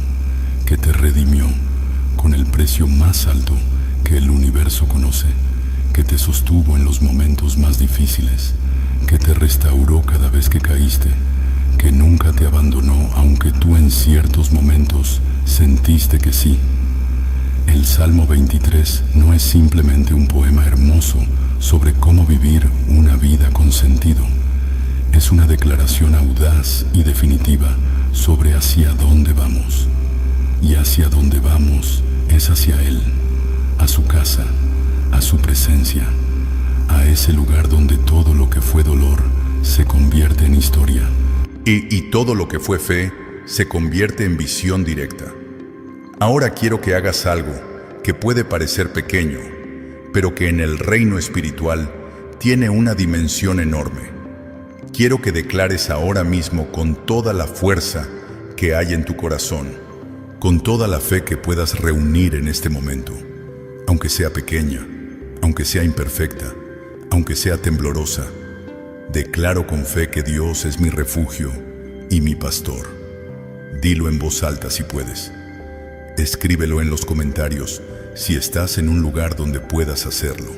que te redimió con el precio más alto que el universo conoce, que te sostuvo en los momentos más difíciles, que te restauró cada vez que caíste, que nunca te abandonó aunque tú en ciertos momentos sentiste que sí. El Salmo 23 no es simplemente un poema hermoso sobre cómo vivir una vida con sentido. Es una declaración audaz y definitiva sobre hacia dónde vamos. Y hacia dónde vamos es hacia Él, a su casa, a su presencia, a ese lugar donde todo lo que fue dolor se convierte en historia. Y todo lo que fue fe se convierte en visión directa. Ahora quiero que hagas algo que puede parecer pequeño, pero que en el reino espiritual tiene una dimensión enorme. Quiero que declares ahora mismo con toda la fuerza que hay en tu corazón, con toda la fe que puedas reunir en este momento, aunque sea pequeña, aunque sea imperfecta, aunque sea temblorosa. Declaro con fe que Dios es mi refugio y mi pastor. Dilo en voz alta si puedes. Escríbelo en los comentarios si estás en un lugar donde puedas hacerlo.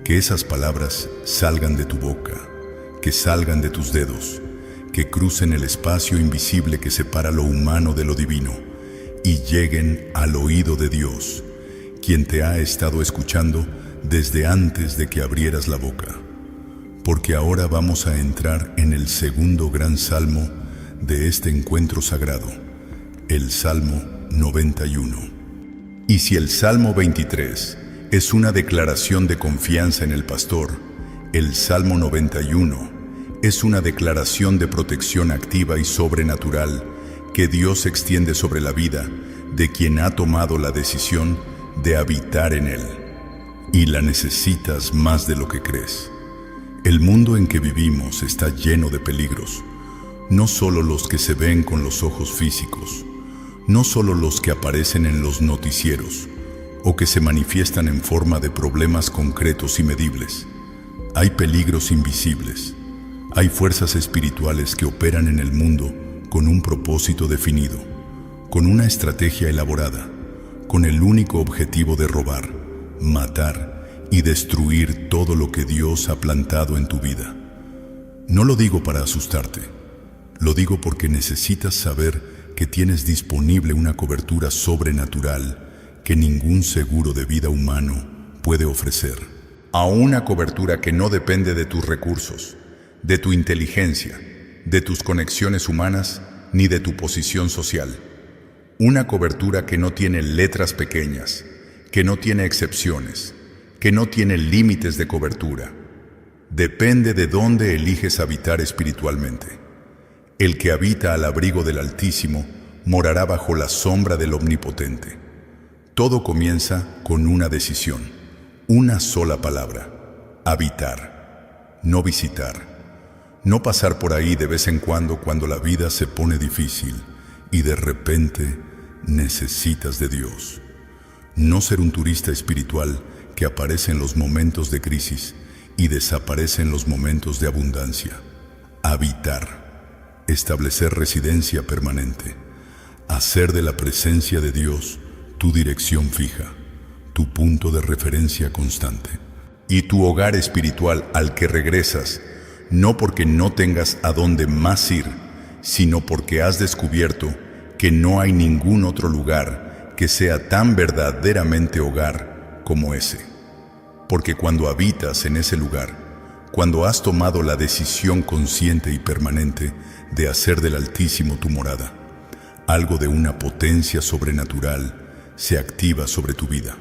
Que esas palabras salgan de tu boca, que salgan de tus dedos, que crucen el espacio invisible que separa lo humano de lo divino y lleguen al oído de Dios, quien te ha estado escuchando desde antes de que abrieras la boca. Porque ahora vamos a entrar en el segundo gran salmo de este encuentro sagrado, el Salmo 91. Y si el Salmo 23 es una declaración de confianza en el pastor, el Salmo 91 es una declaración de protección activa y sobrenatural que Dios extiende sobre la vida de quien ha tomado la decisión de habitar en él. Y la necesitas más de lo que crees. El mundo en que vivimos está lleno de peligros, no solo los que se ven con los ojos físicos, no solo los que aparecen en los noticieros o que se manifiestan en forma de problemas concretos y medibles. Hay peligros invisibles. Hay fuerzas espirituales que operan en el mundo con un propósito definido, con una estrategia elaborada, con el único objetivo de robar, matar y destruir todo lo que Dios ha plantado en tu vida. No lo digo para asustarte, lo digo porque necesitas saber que tienes disponible una cobertura sobrenatural que ningún seguro de vida humano puede ofrecer. A una cobertura que no depende de tus recursos, de tu inteligencia, de tus conexiones humanas, ni de tu posición social. Una cobertura que no tiene letras pequeñas, que no tiene excepciones, que no tiene límites de cobertura. Depende de dónde eliges habitar espiritualmente. El que habita al abrigo del Altísimo morará bajo la sombra del Omnipotente. Todo comienza con una decisión, una sola palabra: habitar, no visitar. No pasar por ahí de vez en cuando la vida se pone difícil y de repente necesitas de Dios. No ser un turista espiritual que aparece en los momentos de crisis y desaparece en los momentos de abundancia. Habitar, establecer residencia permanente, hacer de la presencia de Dios tu dirección fija, tu punto de referencia constante y tu hogar espiritual al que regresas, no porque no tengas a dónde más ir, sino porque has descubierto que no hay ningún otro lugar que sea tan verdaderamente hogar como ese. Porque cuando habitas en ese lugar, cuando has tomado la decisión consciente y permanente de hacer del Altísimo tu morada, Algo de una potencia sobrenatural se activa sobre tu vida.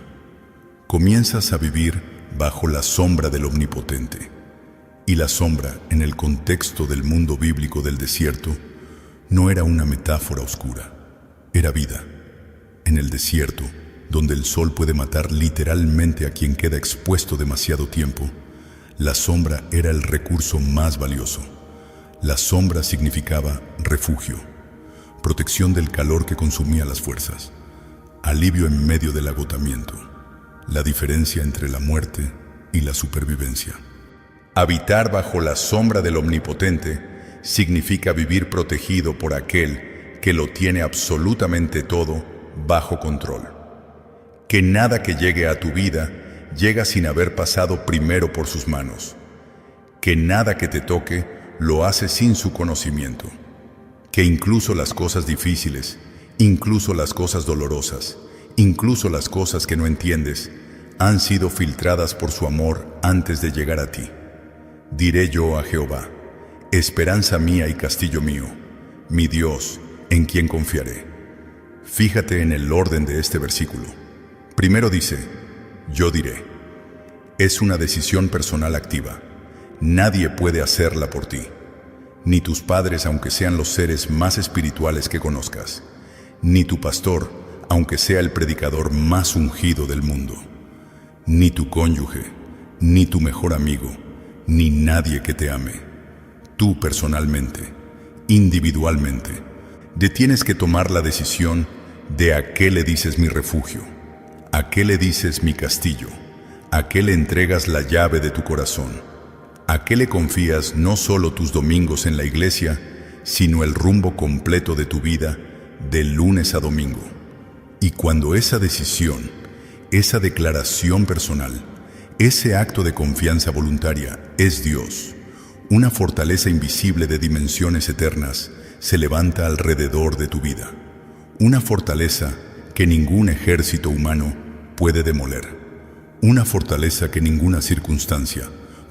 Comienzas a vivir bajo la sombra del Omnipotente. Y la sombra, en el contexto del mundo bíblico del desierto, no era una metáfora oscura, era vida. En el desierto, donde el sol puede matar literalmente a quien queda expuesto demasiado tiempo, la sombra era el recurso más valioso. La sombra significaba refugio, protección del calor que consumía las fuerzas, alivio en medio del agotamiento, la diferencia entre la muerte y la supervivencia. Habitar bajo la sombra del Omnipotente significa vivir protegido por aquel que lo tiene absolutamente todo bajo control. Que nada que llegue a tu vida llega sin haber pasado primero por sus manos. Que nada que te toque lo hace sin su conocimiento. Que incluso las cosas difíciles, incluso las cosas dolorosas, incluso las cosas que no entiendes, han sido filtradas por su amor antes de llegar a ti. Diré yo a Jehová, esperanza mía y castillo mío, mi Dios, en quien confiaré. Fíjate en el orden de este versículo. Primero dice, yo diré. Es una decisión personal activa. Nadie puede hacerla por ti. Ni tus padres, aunque sean los seres más espirituales que conozcas. Ni tu pastor, aunque sea el predicador más ungido del mundo. Ni tu cónyuge, ni tu mejor amigo, ni nadie que te ame. Tú personalmente, individualmente, tienes que tomar la decisión de a qué le dices mi refugio, a qué le dices mi castillo, a qué le entregas la llave de tu corazón, a qué le confías no solo tus domingos en la iglesia, sino el rumbo completo de tu vida de lunes a domingo. Y cuando esa decisión, esa declaración personal, ese acto de confianza voluntaria es Dios, una fortaleza invisible de dimensiones eternas se levanta alrededor de tu vida. Una fortaleza que ningún ejército humano puede demoler. Una fortaleza que ninguna circunstancia,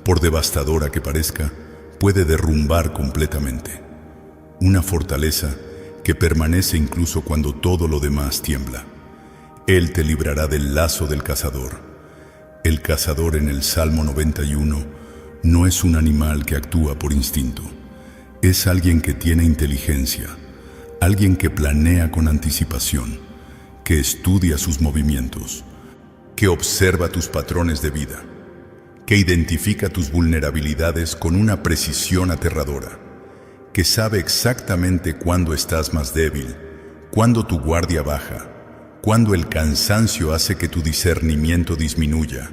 por devastadora que parezca, puede derrumbar completamente. Una fortaleza que permanece incluso cuando todo lo demás tiembla. Él te librará del lazo del cazador. El cazador en el Salmo 91 no es un animal que actúa por instinto. Es alguien que tiene inteligencia, alguien que planea con anticipación, que estudia sus movimientos, que observa tus patrones de vida, que identifica tus vulnerabilidades con una precisión aterradora, que sabe exactamente cuándo estás más débil, cuándo tu guardia baja, cuando el cansancio hace que tu discernimiento disminuya,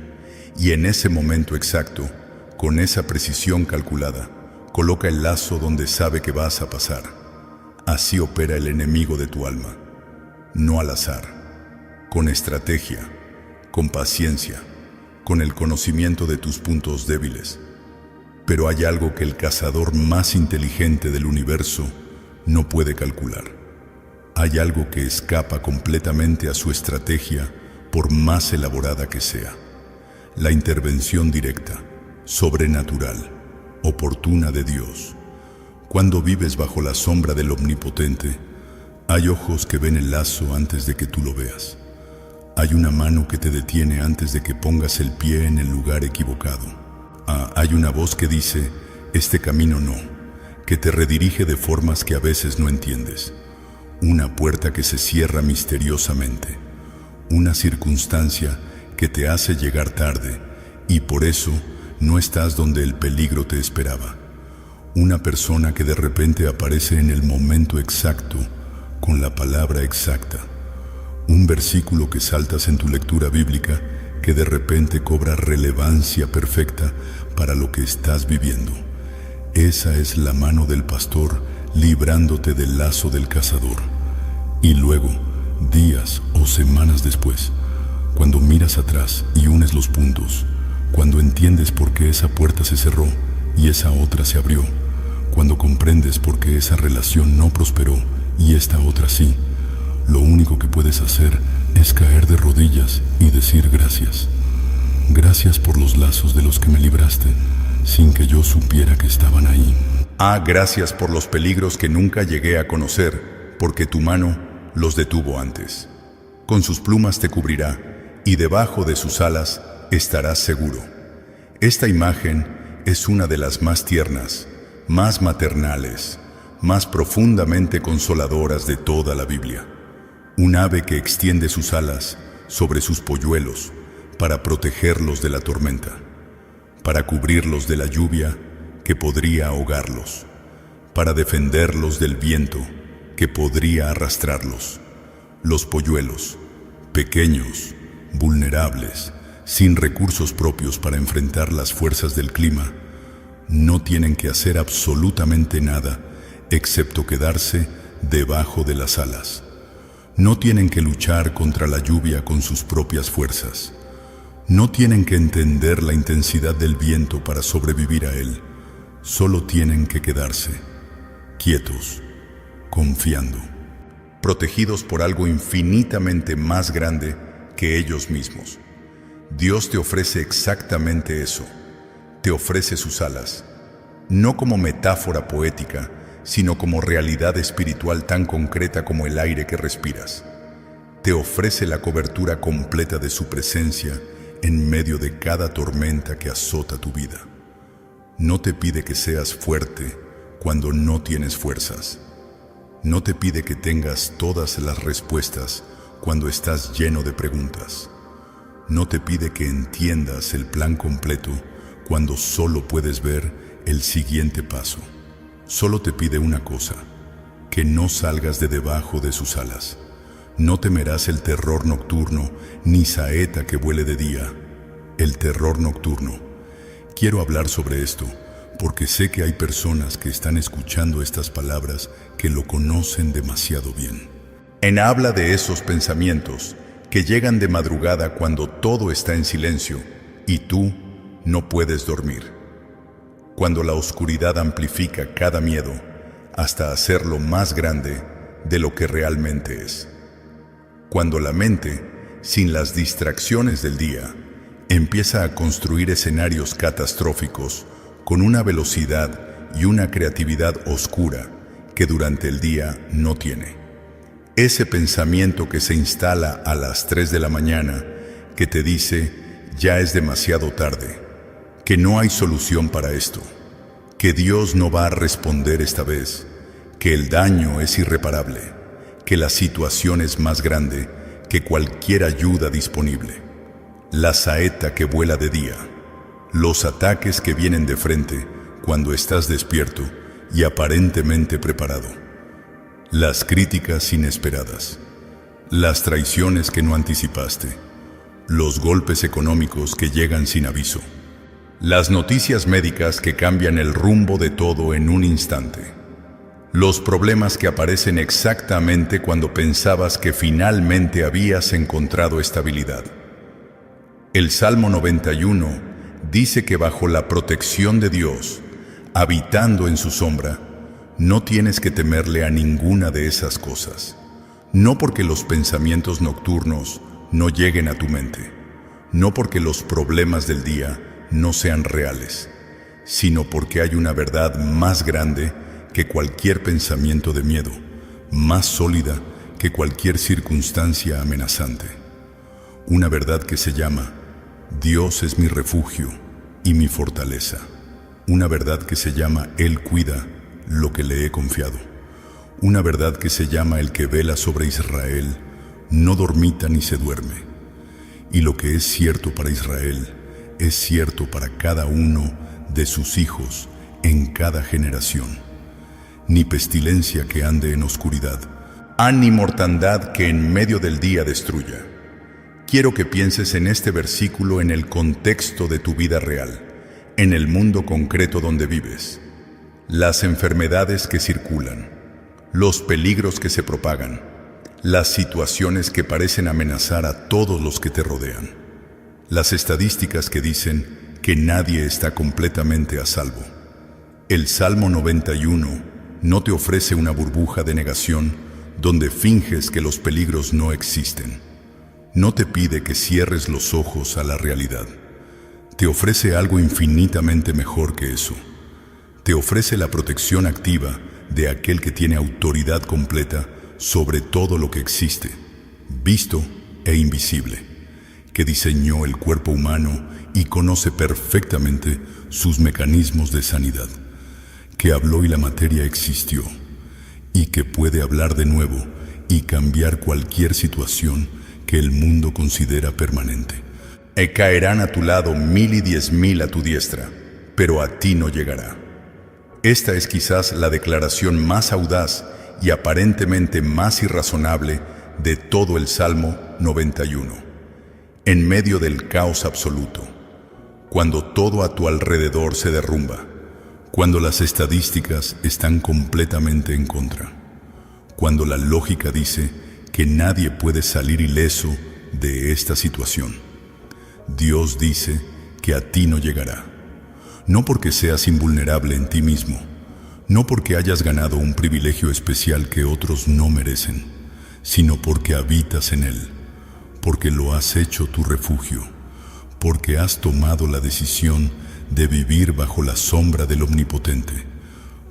y en ese momento exacto, con esa precisión calculada, coloca el lazo donde sabe que vas a pasar. Así opera el enemigo de tu alma, no al azar, con estrategia, con paciencia, con el conocimiento de tus puntos débiles. Pero hay algo que el cazador más inteligente del universo no puede calcular. Hay algo que escapa completamente a su estrategia, por más elaborada que sea. La intervención directa, sobrenatural, oportuna de Dios. Cuando vives bajo la sombra del Omnipotente, hay ojos que ven el lazo antes de que tú lo veas. Hay una mano que te detiene antes de que pongas el pie en el lugar equivocado. Hay una voz que dice, este camino no, que te redirige de formas que a veces no entiendes. Una puerta que se cierra misteriosamente, una circunstancia que te hace llegar tarde y por eso no estás donde el peligro te esperaba. Una persona que de repente aparece en el momento exacto, con la palabra exacta. Un versículo que saltas en tu lectura bíblica que de repente cobra relevancia perfecta para lo que estás viviendo. Esa es la mano del pastor librándote del lazo del cazador. Y luego, días o semanas después, cuando miras atrás y unes los puntos, cuando entiendes por qué esa puerta se cerró y esa otra se abrió, cuando comprendes por qué esa relación no prosperó y esta otra sí, lo único que puedes hacer es caer de rodillas y decir gracias. Gracias por los lazos de los que me libraste, sin que yo supiera que estaban ahí. Gracias por los peligros que nunca llegué a conocer, porque tu mano los detuvo antes. Con sus plumas te cubrirá, y debajo de sus alas estarás seguro. Esta imagen es una de las más tiernas, más maternales, más profundamente consoladoras de toda la Biblia. Un ave que extiende sus alas sobre sus polluelos para protegerlos de la tormenta, para cubrirlos de la lluvia que podría ahogarlos, para defenderlos del viento que podría arrastrarlos. Los polluelos, pequeños, vulnerables, sin recursos propios para enfrentar las fuerzas del clima, no tienen que hacer absolutamente nada excepto quedarse debajo de las alas. No tienen que luchar contra la lluvia con sus propias fuerzas. No tienen que entender la intensidad del viento para sobrevivir a él. Solo tienen que quedarse quietos, confiando, protegidos por algo infinitamente más grande que ellos mismos. Dios te ofrece exactamente eso. Te ofrece sus alas, no como metáfora poética, sino como realidad espiritual tan concreta como el aire que respiras. Te ofrece la cobertura completa de su presencia en medio de cada tormenta que azota tu vida. No te pide que seas fuerte cuando no tienes fuerzas. No te pide que tengas todas las respuestas cuando estás lleno de preguntas. No te pide que entiendas el plan completo cuando solo puedes ver el siguiente paso. Solo te pide una cosa: que no salgas de debajo de sus alas. No temerás el terror nocturno, ni saeta que vuele de día. El terror nocturno. Quiero hablar sobre esto, porque sé que hay personas que están escuchando estas palabras que lo conocen demasiado bien. Habla de esos pensamientos que llegan de madrugada cuando todo está en silencio y tú no puedes dormir. Cuando la oscuridad amplifica cada miedo hasta hacerlo más grande de lo que realmente es. Cuando la mente, sin las distracciones del día, empieza a construir escenarios catastróficos con una velocidad y una creatividad oscura que durante el día no tiene. Ese pensamiento que se instala a las 3 de la mañana, que te dice: ya es demasiado tarde, que no hay solución para esto, que Dios no va a responder esta vez, que el daño es irreparable, que la situación es más grande que cualquier ayuda disponible. La saeta que vuela de día, los ataques que vienen de frente cuando estás despierto y aparentemente preparado, las críticas inesperadas, las traiciones que no anticipaste, los golpes económicos que llegan sin aviso, las noticias médicas que cambian el rumbo de todo en un instante, los problemas que aparecen exactamente cuando pensabas que finalmente habías encontrado estabilidad. El Salmo 91 dice que bajo la protección de Dios, habitando en su sombra, no tienes que temerle a ninguna de esas cosas. No porque los pensamientos nocturnos no lleguen a tu mente, no porque los problemas del día no sean reales, sino porque hay una verdad más grande que cualquier pensamiento de miedo, más sólida que cualquier circunstancia amenazante. Una verdad que se llama: Dios es mi refugio y mi fortaleza. Una verdad que se llama: Él cuida lo que le he confiado. Una verdad que se llama: el que vela sobre Israel no dormita ni se duerme. Y lo que es cierto para Israel es cierto para cada uno de sus hijos en cada generación. Ni pestilencia que ande en oscuridad, ni mortandad que en medio del día destruya. Quiero que pienses en este versículo en el contexto de tu vida real, en el mundo concreto donde vives. Las enfermedades que circulan, los peligros que se propagan, las situaciones que parecen amenazar a todos los que te rodean, las estadísticas que dicen que nadie está completamente a salvo. El Salmo 91 no te ofrece una burbuja de negación donde finges que los peligros no existen. No te pide que cierres los ojos a la realidad. Te ofrece algo infinitamente mejor que eso. Te ofrece la protección activa de aquel que tiene autoridad completa sobre todo lo que existe, visto e invisible, que diseñó el cuerpo humano y conoce perfectamente sus mecanismos de sanidad, que habló y la materia existió, y que puede hablar de nuevo y cambiar cualquier situación que el mundo considera permanente. Caerán a tu lado 1000 y 10.000 a tu diestra, pero a ti no llegará. Esta es quizás la declaración más audaz y aparentemente más irrazonable de todo el Salmo 91. En medio del caos absoluto, cuando todo a tu alrededor se derrumba, cuando las estadísticas están completamente en contra, cuando la lógica dice que nadie puede salir ileso de esta situación, Dios dice que a ti no llegará. No porque seas invulnerable en ti mismo, no porque hayas ganado un privilegio especial que otros no merecen, sino porque habitas en Él, porque lo has hecho tu refugio, porque has tomado la decisión de vivir bajo la sombra del Omnipotente,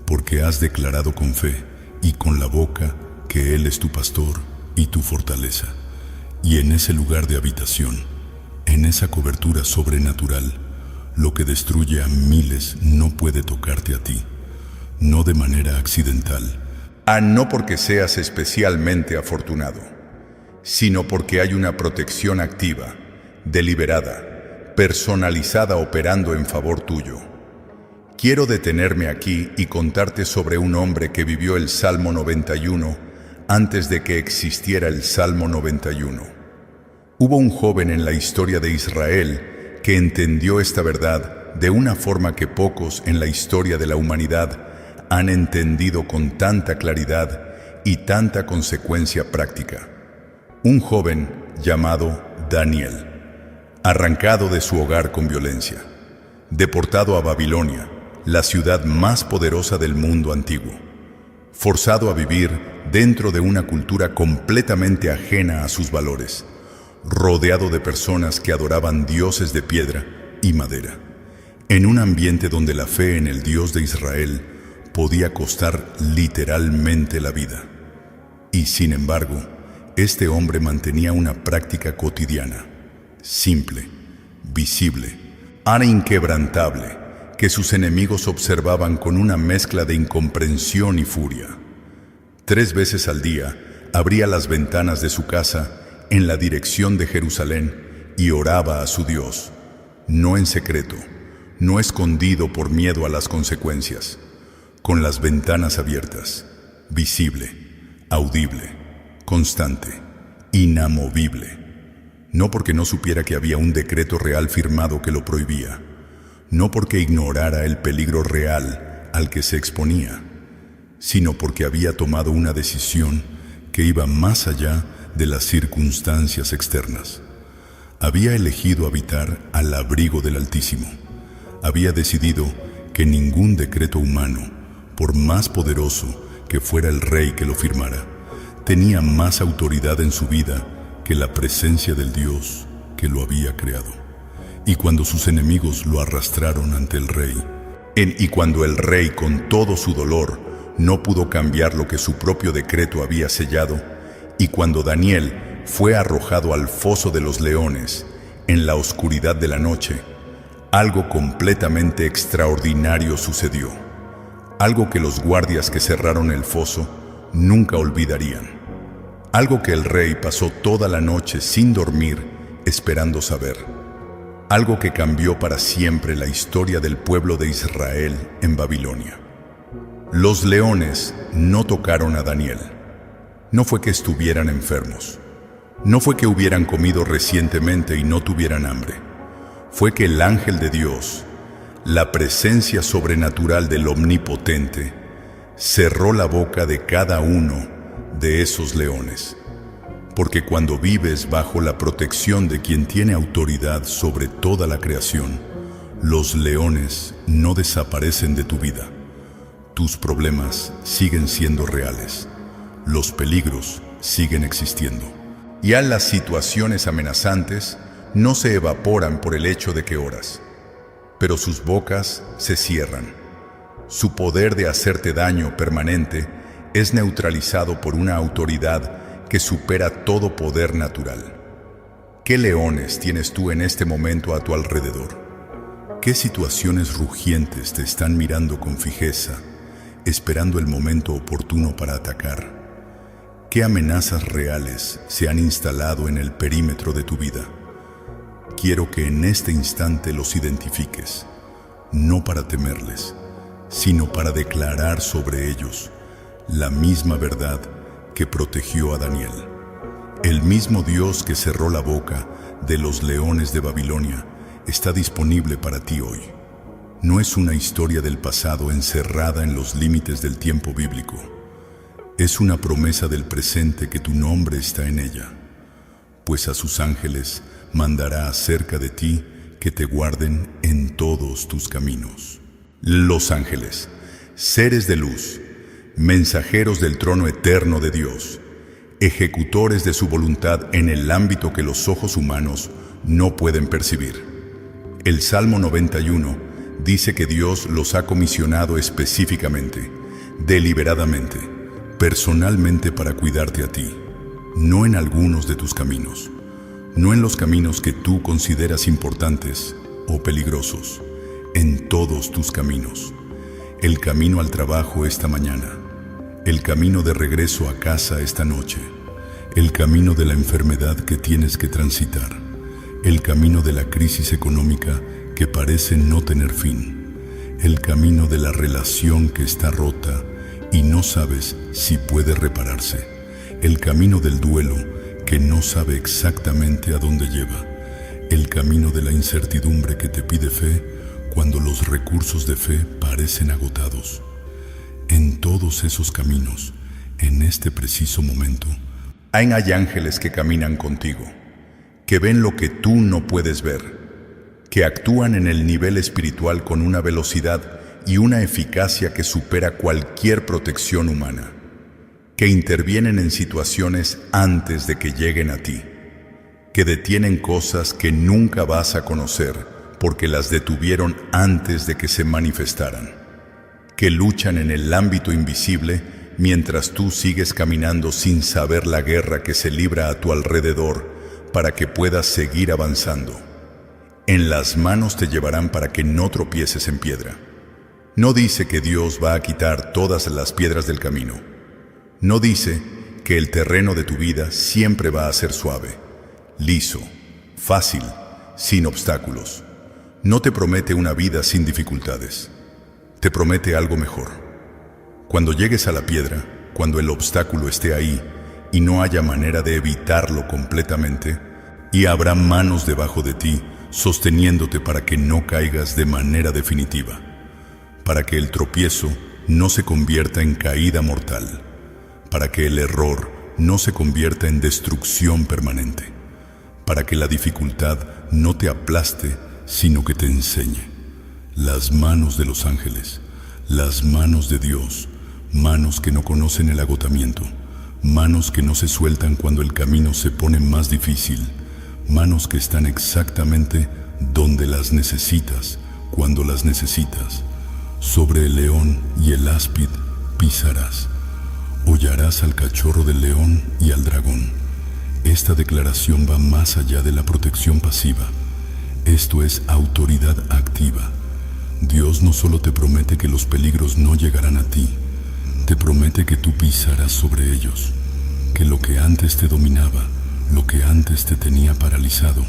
porque has declarado con fe y con la boca que Él es tu pastor y tu fortaleza. Y en ese lugar de habitación, en esa cobertura sobrenatural, lo que destruye a miles no puede tocarte a ti, no de manera accidental. No porque seas especialmente afortunado, sino porque hay una protección activa, deliberada, personalizada operando en favor tuyo. Quiero detenerme aquí y contarte sobre un hombre que vivió el Salmo 91 antes de que existiera el Salmo 91. Hubo un joven en la historia de Israel que entendió esta verdad de una forma que pocos en la historia de la humanidad han entendido con tanta claridad y tanta consecuencia práctica. Un joven llamado Daniel, arrancado de su hogar con violencia, deportado a Babilonia, la ciudad más poderosa del mundo antiguo, forzado a vivir dentro de una cultura completamente ajena a sus valores, rodeado de personas que adoraban dioses de piedra y madera, en un ambiente donde la fe en el Dios de Israel podía costar literalmente la vida. Y sin embargo, este hombre mantenía una práctica cotidiana, simple, visible, inquebrantable, que sus enemigos observaban con una mezcla de incomprensión y furia. 3 veces al día abría las ventanas de su casa en la dirección de Jerusalén y oraba a su Dios, no en secreto, no escondido por miedo a las consecuencias, con las ventanas abiertas, visible, audible, constante, inamovible. No porque no supiera que había un decreto real firmado que lo prohibía, no porque ignorara el peligro real al que se exponía, sino porque había tomado una decisión que iba más allá de las circunstancias externas. Había elegido habitar al abrigo del Altísimo. Había decidido que ningún decreto humano, por más poderoso que fuera el rey que lo firmara, tenía más autoridad en su vida que la presencia del Dios que lo había creado. Y cuando sus enemigos lo arrastraron ante el rey, y cuando el rey con todo su dolor no pudo cambiar lo que su propio decreto había sellado, y cuando Daniel fue arrojado al foso de los leones en la oscuridad de la noche, algo completamente extraordinario sucedió, algo que los guardias que cerraron el foso nunca olvidarían, algo que el rey pasó toda la noche sin dormir esperando saber, algo que cambió para siempre la historia del pueblo de Israel en Babilonia. Los leones no tocaron a Daniel. No fue que estuvieran enfermos. No fue que hubieran comido recientemente y no tuvieran hambre. Fue que el ángel de Dios, la presencia sobrenatural del Omnipotente, cerró la boca de cada uno de esos leones. Porque cuando vives bajo la protección de quien tiene autoridad sobre toda la creación, los leones no desaparecen de tu vida. Tus problemas siguen siendo reales. Los peligros siguen existiendo. Ya las situaciones amenazantes no se evaporan por el hecho de que oras, pero sus bocas se cierran. Su poder de hacerte daño permanente es neutralizado por una autoridad que supera todo poder natural. ¿Qué leones tienes tú en este momento a tu alrededor? ¿Qué situaciones rugientes te están mirando con fijeza, esperando el momento oportuno para atacar? ¿Qué amenazas reales se han instalado en el perímetro de tu vida? Quiero que en este instante los identifiques, no para temerles, sino para declarar sobre ellos la misma verdad que protegió a Daniel. El mismo Dios que cerró la boca de los leones de Babilonia está disponible para ti hoy. No es una historia del pasado encerrada en los límites del tiempo bíblico. Es una promesa del presente que tu nombre está en ella, pues a sus ángeles mandará acerca de ti que te guarden en todos tus caminos. Los ángeles, seres de luz, mensajeros del trono eterno de Dios, ejecutores de su voluntad en el ámbito que los ojos humanos no pueden percibir. El Salmo 91 dice que Dios los ha comisionado específicamente, deliberadamente, personalmente para cuidarte a ti, no en algunos de tus caminos, no en los caminos que tú consideras importantes o peligrosos, en todos tus caminos. El camino al trabajo esta mañana, el camino de regreso a casa esta noche, el camino de la enfermedad que tienes que transitar, el camino de la crisis económica que parece no tener fin, el camino de la relación que está rota y no sabes si puede repararse, el camino del duelo que no sabe exactamente a dónde lleva, el camino de la incertidumbre que te pide fe cuando los recursos de fe parecen agotados. En todos esos caminos, en este preciso momento, hay ángeles que caminan contigo, que ven lo que tú no puedes ver, que actúan en el nivel espiritual con una velocidad y una eficacia que supera cualquier protección humana, que intervienen en situaciones antes de que lleguen a ti, que detienen cosas que nunca vas a conocer porque las detuvieron antes de que se manifestaran, que luchan en el ámbito invisible mientras tú sigues caminando sin saber la guerra que se libra a tu alrededor para que puedas seguir avanzando. En las manos te llevarán para que no tropieces en piedra. No dice que Dios va a quitar todas las piedras del camino. No dice que el terreno de tu vida siempre va a ser suave, liso, fácil, sin obstáculos. No te promete una vida sin dificultades. Te promete algo mejor. Cuando llegues a la piedra, cuando el obstáculo esté ahí y no haya manera de evitarlo completamente, y habrá manos debajo de ti sosteniéndote para que no caigas de manera definitiva, para que el tropiezo no se convierta en caída mortal, para que el error no se convierta en destrucción permanente, para que la dificultad no te aplaste, sino que te enseñe. Las manos de los ángeles, las manos de Dios, manos que no conocen el agotamiento, manos que no se sueltan cuando el camino se pone más difícil, manos que están exactamente donde las necesitas, cuando las necesitas. Sobre el león y el áspid pisarás, hollarás al cachorro del león y al dragón. Esta declaración va más allá de la protección pasiva. Esto es autoridad activa. Dios no solo te promete que los peligros no llegarán a ti, te promete que tú pisarás sobre ellos, que lo que antes te dominaba, lo que antes te tenía paralizado,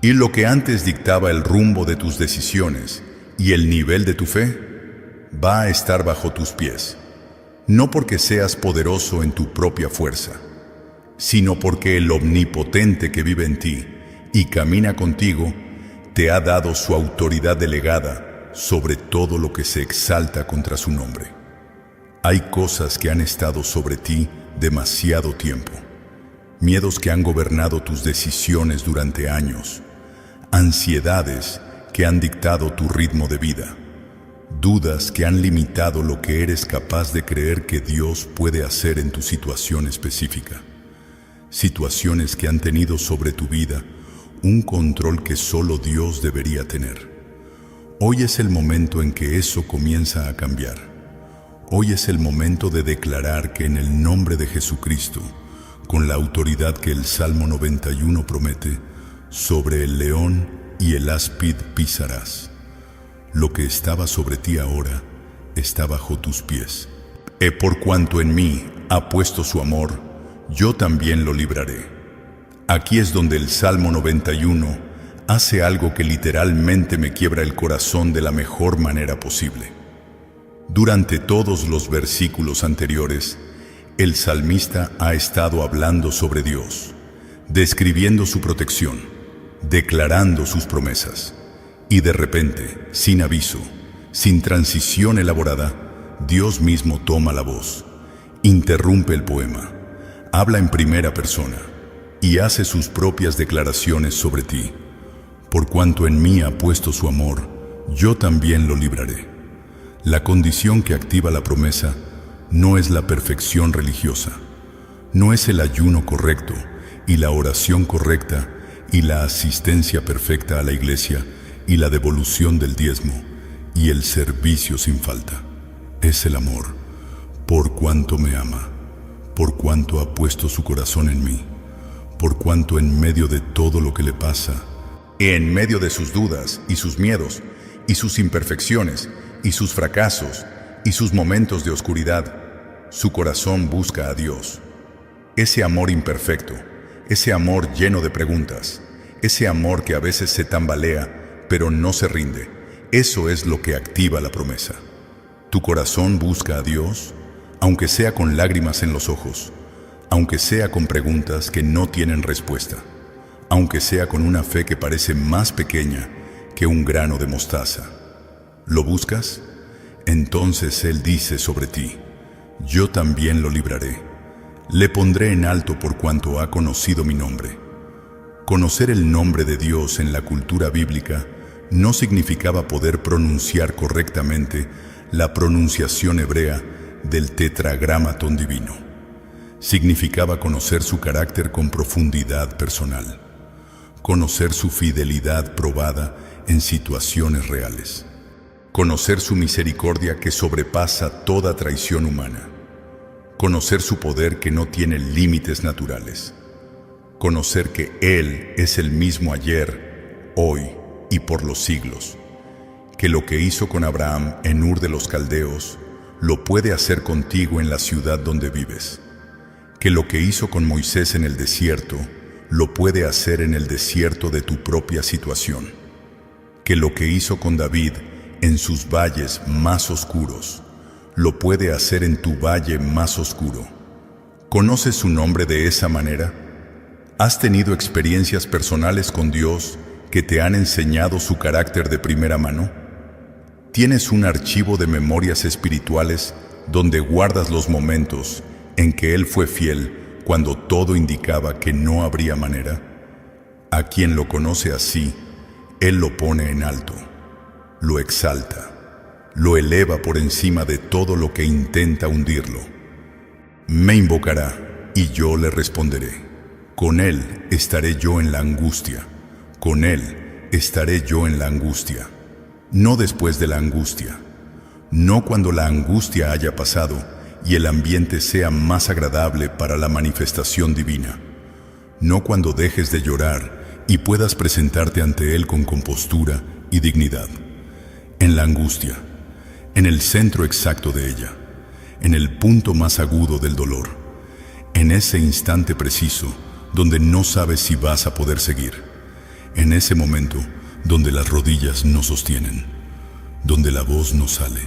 y lo que antes dictaba el rumbo de tus decisiones y el nivel de tu fe, va a estar bajo tus pies. No porque seas poderoso en tu propia fuerza, sino porque el omnipotente que vive en ti y camina contigo te ha dado su autoridad delegada sobre todo lo que se exalta contra su nombre. Hay cosas que han estado sobre ti demasiado tiempo, miedos que han gobernado tus decisiones durante años, ansiedades que han dictado tu ritmo de vida, dudas que han limitado lo que eres capaz de creer que Dios puede hacer en tu situación específica, situaciones que han tenido sobre tu vida un control que solo Dios debería tener. Hoy es el momento en que eso comienza a cambiar. Hoy es el momento de declarar que en el nombre de Jesucristo, con la autoridad que el Salmo 91 promete, sobre el león y el áspid pisarás. Lo que estaba sobre ti ahora está bajo tus pies. Por cuanto en mí ha puesto su amor, yo también lo libraré. Aquí es donde el Salmo 91 hace algo que literalmente me quiebra el corazón de la mejor manera posible. Durante todos los versículos anteriores, el salmista ha estado hablando sobre Dios, describiendo su protección, declarando sus promesas. Y de repente, sin aviso, sin transición elaborada, Dios mismo toma la voz, interrumpe el poema, habla en primera persona y hace sus propias declaraciones sobre ti. Por cuanto en mí ha puesto su amor, yo también lo libraré. La condición que activa la promesa no es la perfección religiosa, no es el ayuno correcto y la oración correcta y la asistencia perfecta a la iglesia y la devolución del diezmo y el servicio sin falta. Es el amor, por cuanto me ama, por cuanto ha puesto su corazón en mí, por cuanto en medio de todo lo que le pasa, en medio de sus dudas y sus miedos y sus imperfecciones y sus fracasos y sus momentos de oscuridad, su corazón busca a Dios. Ese amor imperfecto, ese amor lleno de preguntas, ese amor que a veces se tambalea, pero no se rinde, eso es lo que activa la promesa. Tu corazón busca a Dios, aunque sea con lágrimas en los ojos, aunque sea con preguntas que no tienen respuesta, aunque sea con una fe que parece más pequeña que un grano de mostaza. ¿Lo buscas? Entonces Él dice sobre ti: yo también lo libraré. Le pondré en alto por cuanto ha conocido mi nombre. Conocer el nombre de Dios en la cultura bíblica no significaba poder pronunciar correctamente la pronunciación hebrea del tetragramatón divino. Significaba conocer su carácter con profundidad personal, conocer su fidelidad probada en situaciones reales, conocer su misericordia que sobrepasa toda traición humana, conocer su poder que no tiene límites naturales, conocer que Él es el mismo ayer, hoy y por los siglos, que lo que hizo con Abraham en Ur de los Caldeos lo puede hacer contigo en la ciudad donde vives, que lo que hizo con Moisés en el desierto lo puede hacer en el desierto de tu propia situación, que lo que hizo con David en sus valles más oscuros lo puede hacer en tu valle más oscuro. ¿Conoces su nombre de esa manera? ¿Has tenido experiencias personales con Dios que te han enseñado su carácter de primera mano? ¿Tienes un archivo de memorias espirituales donde guardas los momentos en que Él fue fiel cuando todo indicaba que no habría manera? A quien lo conoce así, Él lo pone en alto, lo exalta, lo eleva por encima de todo lo que intenta hundirlo. Me invocará y yo le responderé. Con Él estaré yo en la angustia, con Él estaré yo en la angustia. No después de la angustia, no cuando la angustia haya pasado y el ambiente sea más agradable para la manifestación divina, no cuando dejes de llorar y puedas presentarte ante Él con compostura y dignidad. En la angustia, en el centro exacto de ella, en el punto más agudo del dolor, en ese instante preciso donde no sabes si vas a poder seguir, en ese momento donde las rodillas no sostienen, donde la voz no sale,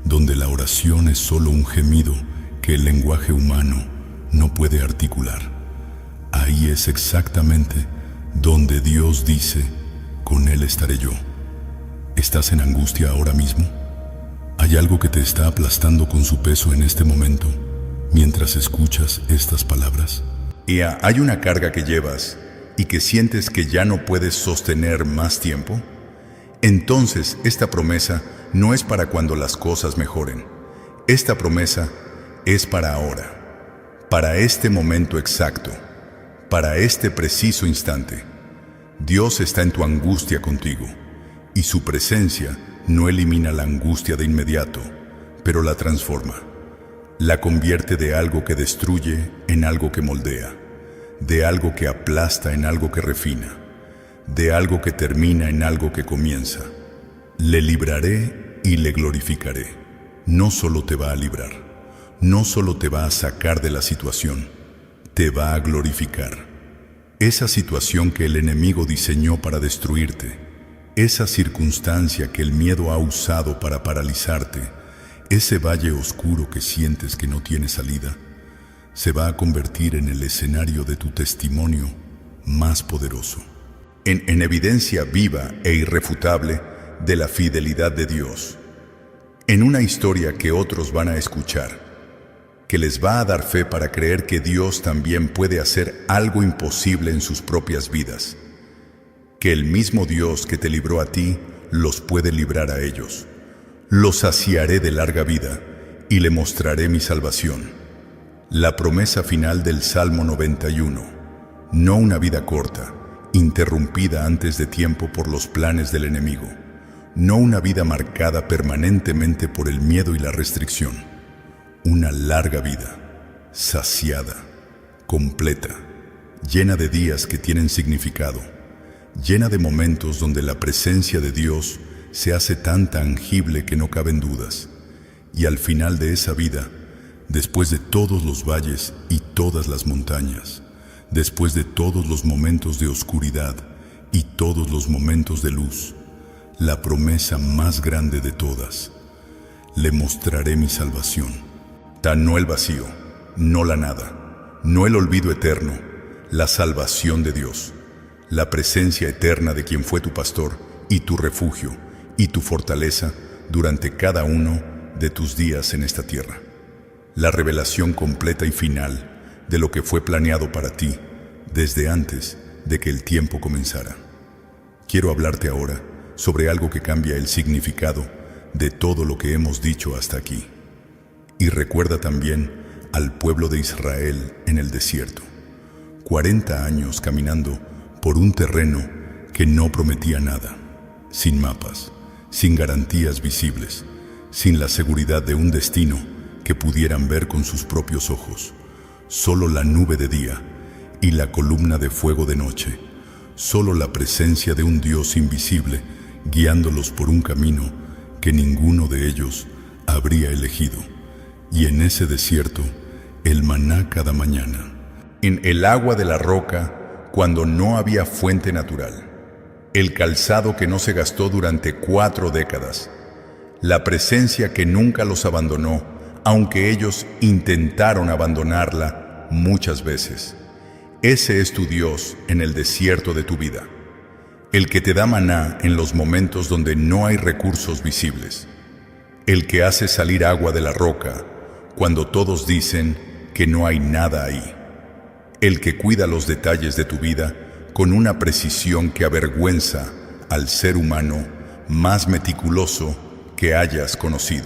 donde la oración es solo un gemido que el lenguaje humano no puede articular. Ahí es exactamente donde Dios dice: con Él estaré yo. ¿Estás en angustia ahora mismo? ¿Hay algo que te está aplastando con su peso en este momento mientras escuchas estas palabras? ¿Hay una carga que llevas y que sientes que ya no puedes sostener más tiempo? Entonces esta promesa no es para cuando las cosas mejoren. Esta promesa es para ahora, para este momento exacto, para este preciso instante. Dios está en tu angustia contigo, y su presencia no elimina la angustia de inmediato, pero la transforma. La convierte de algo que destruye en algo que moldea, de algo que aplasta en algo que refina, de algo que termina en algo que comienza. Le libraré y le glorificaré. No solo te va a librar, no solo te va a sacar de la situación, te va a glorificar. Esa situación que el enemigo diseñó para destruirte, esa circunstancia que el miedo ha usado para paralizarte, ese valle oscuro que sientes que no tiene salida, se va a convertir en el escenario de tu testimonio más poderoso, en evidencia viva e irrefutable de la fidelidad de Dios, en una historia que otros van a escuchar, que les va a dar fe para creer que Dios también puede hacer algo imposible en sus propias vidas, que el mismo Dios que te libró a ti los puede librar a ellos. Los saciaré de larga vida y le mostraré mi salvación. La promesa final del Salmo 91, no una vida corta, interrumpida antes de tiempo por los planes del enemigo, no una vida marcada permanentemente por el miedo y la restricción, una larga vida, saciada, completa, llena de días que tienen significado, llena de momentos donde la presencia de Dios se hace tan tangible que no caben dudas, y al final de esa vida, después de todos los valles y todas las montañas, después de todos los momentos de oscuridad y todos los momentos de luz, la promesa más grande de todas: le mostraré mi salvación. No el vacío, no la nada, no el olvido eterno, la salvación de Dios, la presencia eterna de quien fue tu pastor y tu refugio y tu fortaleza durante cada uno de tus días en esta tierra. La revelación completa y final de lo que fue planeado para ti desde antes de que el tiempo comenzara. Quiero hablarte ahora sobre algo que cambia el significado de todo lo que hemos dicho hasta aquí. Y recuerda también al pueblo de Israel en el desierto. 40 años caminando por un terreno que no prometía nada, sin mapas, sin garantías visibles, sin la seguridad de un destino que pudieran ver con sus propios ojos. Solo la nube de día y la columna de fuego de noche. Solo la presencia de un Dios invisible guiándolos por un camino que ninguno de ellos habría elegido. Y en ese desierto, el maná cada mañana. En el agua de la roca cuando no había fuente natural. El calzado que no se gastó durante 4 décadas. La presencia que nunca los abandonó, aunque ellos intentaron abandonarla muchas veces. Ese es tu Dios en el desierto de tu vida. El que te da maná en los momentos donde no hay recursos visibles. El que hace salir agua de la roca cuando todos dicen que no hay nada ahí. El que cuida los detalles de tu vida con una precisión que avergüenza al ser humano más meticuloso que hayas conocido.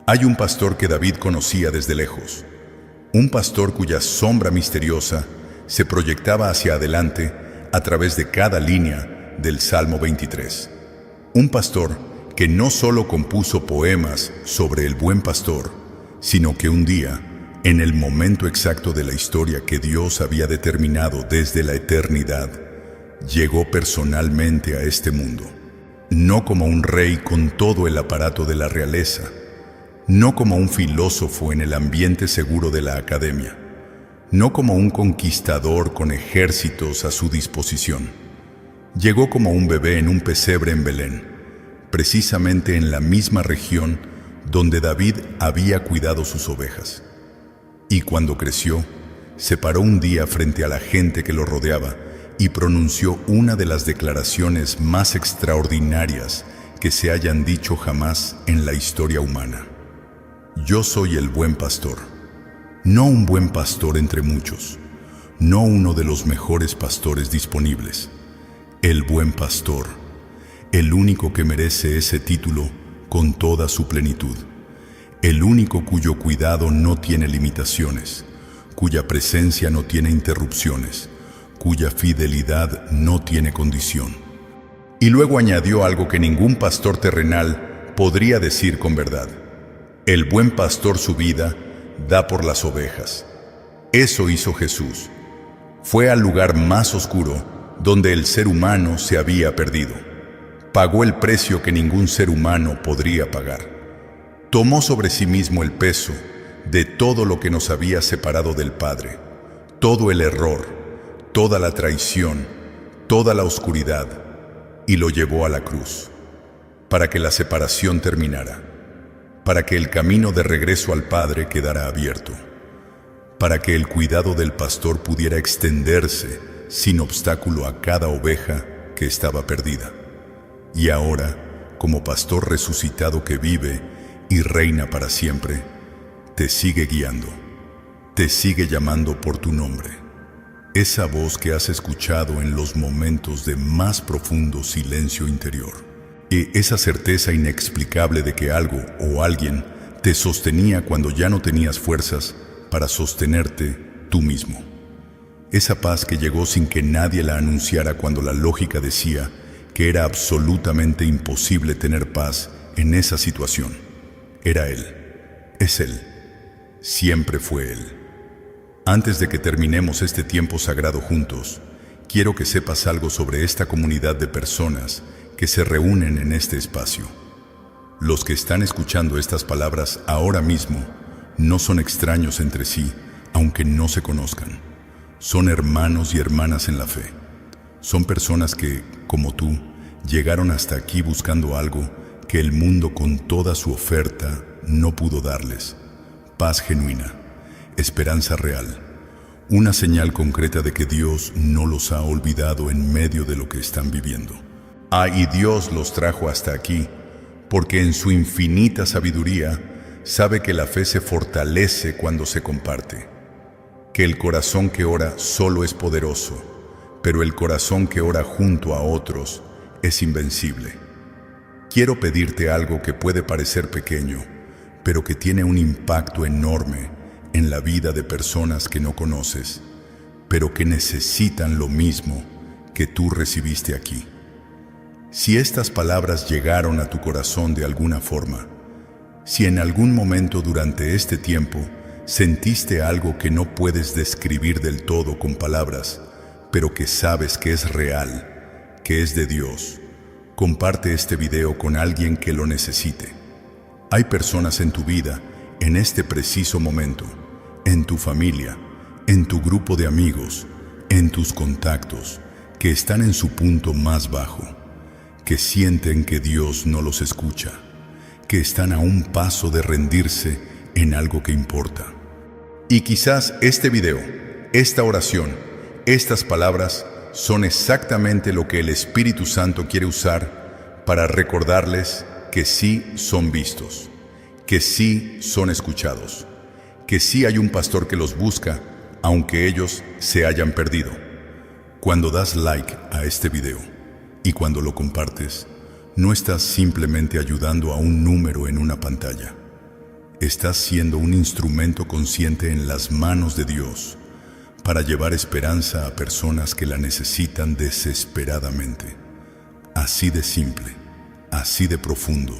Hay un pastor que David conocía desde lejos, un pastor cuya sombra misteriosa se proyectaba hacia adelante a través de cada línea del Salmo 23. Un pastor que no solo compuso poemas sobre el buen pastor, sino que un día, en el momento exacto de la historia que Dios había determinado desde la eternidad, llegó personalmente a este mundo. No como un rey con todo el aparato de la realeza, no como un filósofo en el ambiente seguro de la academia, no como un conquistador con ejércitos a su disposición. Llegó como un bebé en un pesebre en Belén, precisamente en la misma región donde David había cuidado sus ovejas. Y cuando creció, se paró un día frente a la gente que lo rodeaba y pronunció una de las declaraciones más extraordinarias que se hayan dicho jamás en la historia humana. Yo soy el buen pastor, no un buen pastor entre muchos, no uno de los mejores pastores disponibles, el buen pastor, el único que merece ese título con toda su plenitud, el único cuyo cuidado no tiene limitaciones, cuya presencia no tiene interrupciones, cuya fidelidad no tiene condición. Y luego añadió algo que ningún pastor terrenal podría decir con verdad. El buen pastor su vida da por las ovejas. Eso hizo Jesús. Fue al lugar más oscuro donde el ser humano se había perdido. Pagó el precio que ningún ser humano podría pagar. Tomó sobre sí mismo el peso de todo lo que nos había separado del Padre, todo el error, toda la traición, toda la oscuridad, y lo llevó a la cruz, para que la separación terminara, para que el camino de regreso al Padre quedara abierto, para que el cuidado del pastor pudiera extenderse sin obstáculo a cada oveja que estaba perdida. Y ahora, como pastor resucitado que vive y reina para siempre, te sigue guiando, te sigue llamando por tu nombre. Esa voz que has escuchado en los momentos de más profundo silencio interior. Y esa certeza inexplicable de que algo o alguien te sostenía cuando ya no tenías fuerzas para sostenerte tú mismo. Esa paz que llegó sin que nadie la anunciara cuando la lógica decía que era absolutamente imposible tener paz en esa situación. Era Él. Es Él. Siempre fue Él. Antes de que terminemos este tiempo sagrado juntos, quiero que sepas algo sobre esta comunidad de personas que se reúnen en este espacio. Los que están escuchando estas palabras ahora mismo no son extraños entre sí, aunque no se conozcan. Son hermanos y hermanas en la fe. Son personas que, como tú, llegaron hasta aquí buscando algo que el mundo con toda su oferta no pudo darles. Paz genuina, esperanza real, una señal concreta de que Dios no los ha olvidado en medio de lo que están viviendo. Y Dios los trajo hasta aquí, porque en su infinita sabiduría sabe que la fe se fortalece cuando se comparte, que el corazón que ora solo es poderoso, pero el corazón que ora junto a otros es invencible. Quiero pedirte algo que puede parecer pequeño, pero que tiene un impacto enorme en la vida de personas que no conoces, pero que necesitan lo mismo que tú recibiste aquí. Si estas palabras llegaron a tu corazón de alguna forma, si en algún momento durante este tiempo sentiste algo que no puedes describir del todo con palabras, pero que sabes que es real, que es de Dios, comparte este video con alguien que lo necesite. Hay personas en tu vida, en este preciso momento, en tu familia, en tu grupo de amigos, en tus contactos, que están en su punto más bajo, que sienten que Dios no los escucha, que están a un paso de rendirse en algo que importa. Y quizás este video, esta oración, estas palabras son exactamente lo que el Espíritu Santo quiere usar para recordarles que sí son vistos, que sí son escuchados, que sí hay un pastor que los busca, aunque ellos se hayan perdido. Cuando das like a este video y cuando lo compartes, no estás simplemente ayudando a un número en una pantalla. Estás siendo un instrumento consciente en las manos de Dios para llevar esperanza a personas que la necesitan desesperadamente. Así de simple, así de profundo,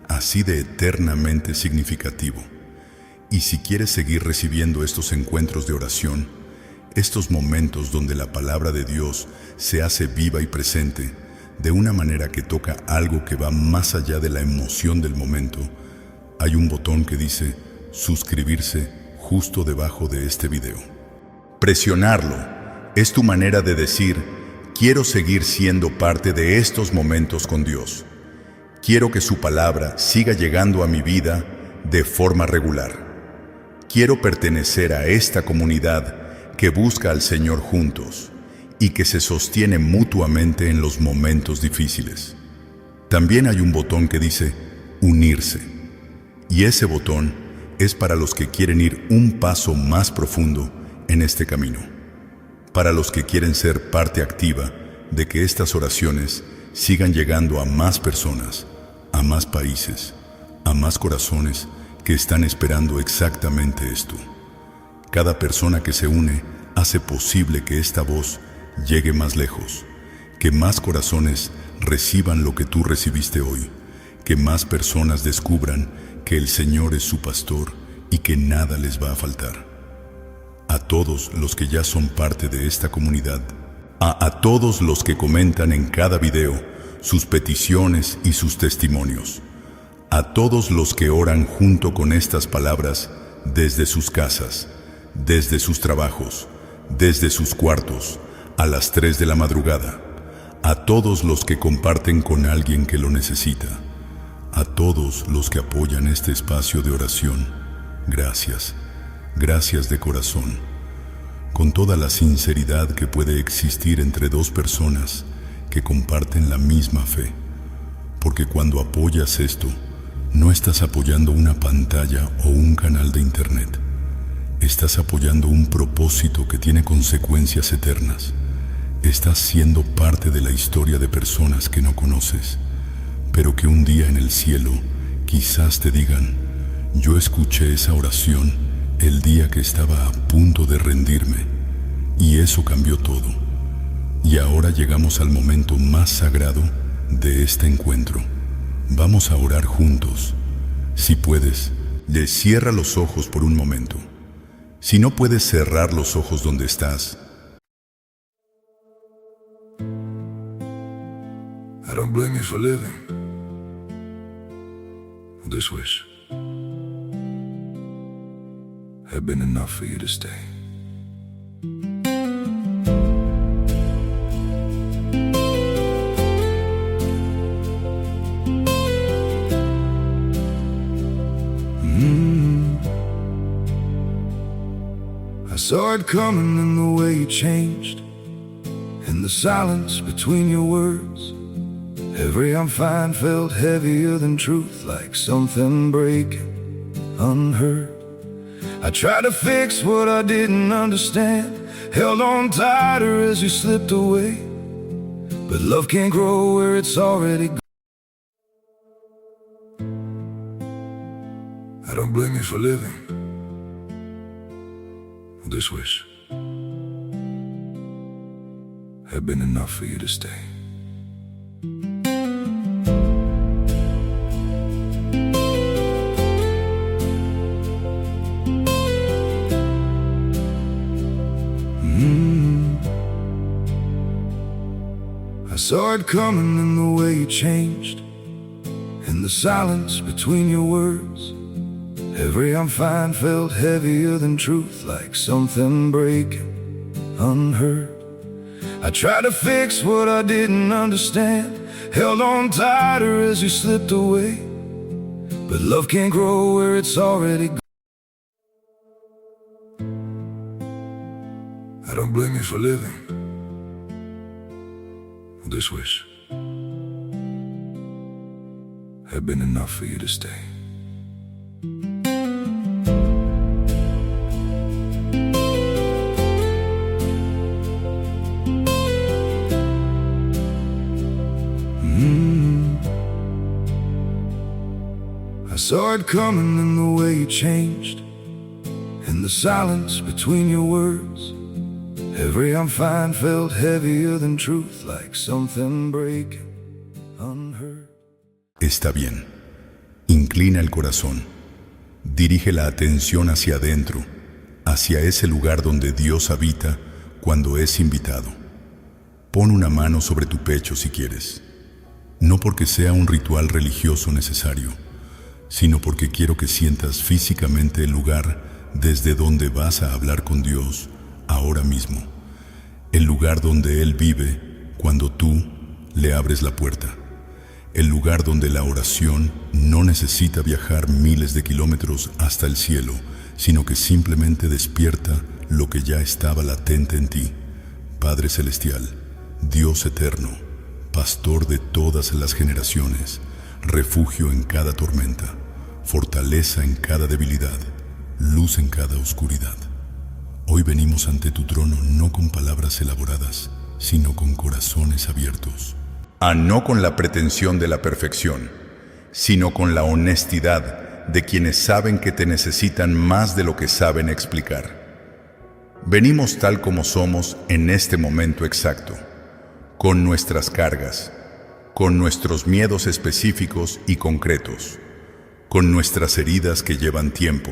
así de eternamente significativo. Y si quieres seguir recibiendo estos encuentros de oración, estos momentos donde la palabra de Dios se hace viva y presente, de una manera que toca algo que va más allá de la emoción del momento, hay un botón que dice suscribirse justo debajo de este video. Presionarlo es tu manera de decir: quiero seguir siendo parte de estos momentos con Dios. Quiero que su palabra siga llegando a mi vida de forma regular. Quiero pertenecer a esta comunidad que busca al Señor juntos y que se sostiene mutuamente en los momentos difíciles. También hay un botón que dice unirse, y ese botón es para los que quieren ir un paso más profundo en este camino, para los que quieren ser parte activa de que estas oraciones sigan llegando a más personas, a más países, a más corazones que están esperando exactamente esto. Cada persona que se une hace posible que esta voz llegue más lejos, que más corazones reciban lo que tú recibiste hoy, que más personas descubran que el Señor es su pastor y que nada les va a faltar. A todos los que ya son parte de esta comunidad, a todos los que comentan en cada video sus peticiones y sus testimonios, a todos los que oran junto con estas palabras desde sus casas, desde sus trabajos, desde sus cuartos, a las 3 de la madrugada, a todos los que comparten con alguien que lo necesita, a todos los que apoyan este espacio de oración, gracias, gracias de corazón, con toda la sinceridad que puede existir entre dos personas que comparten la misma fe, porque cuando apoyas esto, no estás apoyando una pantalla o un canal de internet, estás apoyando un propósito que tiene consecuencias eternas. Estás siendo parte de la historia de personas que no conoces, pero que un día en el cielo quizás te digan: yo escuché esa oración el día que estaba a punto de rendirme, y eso cambió todo. Y ahora llegamos al momento más sagrado de este encuentro. Vamos a orar juntos. Si puedes, cierra los ojos por un momento. Si no puedes cerrar los ojos donde estás, I don't blame you for living this wish had been enough for you to stay. I saw it coming in the way you changed, in the silence between your words. Every I'm fine felt heavier than truth, like something breaking unheard. I tried to fix what I didn't understand, held on tighter as you slipped away. But love can't grow where it's already gone. I don't blame you for living this wish had been enough for you to stay. I saw it coming in the way you changed, in the silence between your words. Every I'm fine felt heavier than truth, like something breaking unheard. I tried to fix what I didn't understand, held on tighter as you slipped away. But love can't grow where it's already gone. I don't blame you for living this wish had been enough for you to stay. I saw it coming in the way you changed, in the silence between your words. Every I'm fine felt heavier than truth, like something breaking unheard. está bien. Inclina el corazón. Dirige la atención hacia adentro, hacia ese lugar donde Dios habita cuando es invitado. Pon una mano sobre tu pecho si quieres. No porque sea un ritual religioso necesario, sino porque quiero que sientas físicamente el lugar desde donde vas a hablar con Dios ahora mismo. El lugar donde Él vive cuando tú le abres la puerta. El lugar donde la oración no necesita viajar miles de kilómetros hasta el cielo, sino que simplemente despierta lo que ya estaba latente en ti. Padre Celestial, Dios eterno, Pastor de todas las generaciones, refugio en cada tormenta, fortaleza en cada debilidad, luz en cada oscuridad. Hoy venimos ante tu trono no con palabras elaboradas, sino con corazones abiertos. No con la pretensión de la perfección, sino con la honestidad de quienes saben que te necesitan más de lo que saben explicar. Venimos tal como somos en este momento exacto, con nuestras cargas, con nuestros miedos específicos y concretos, con nuestras heridas que llevan tiempo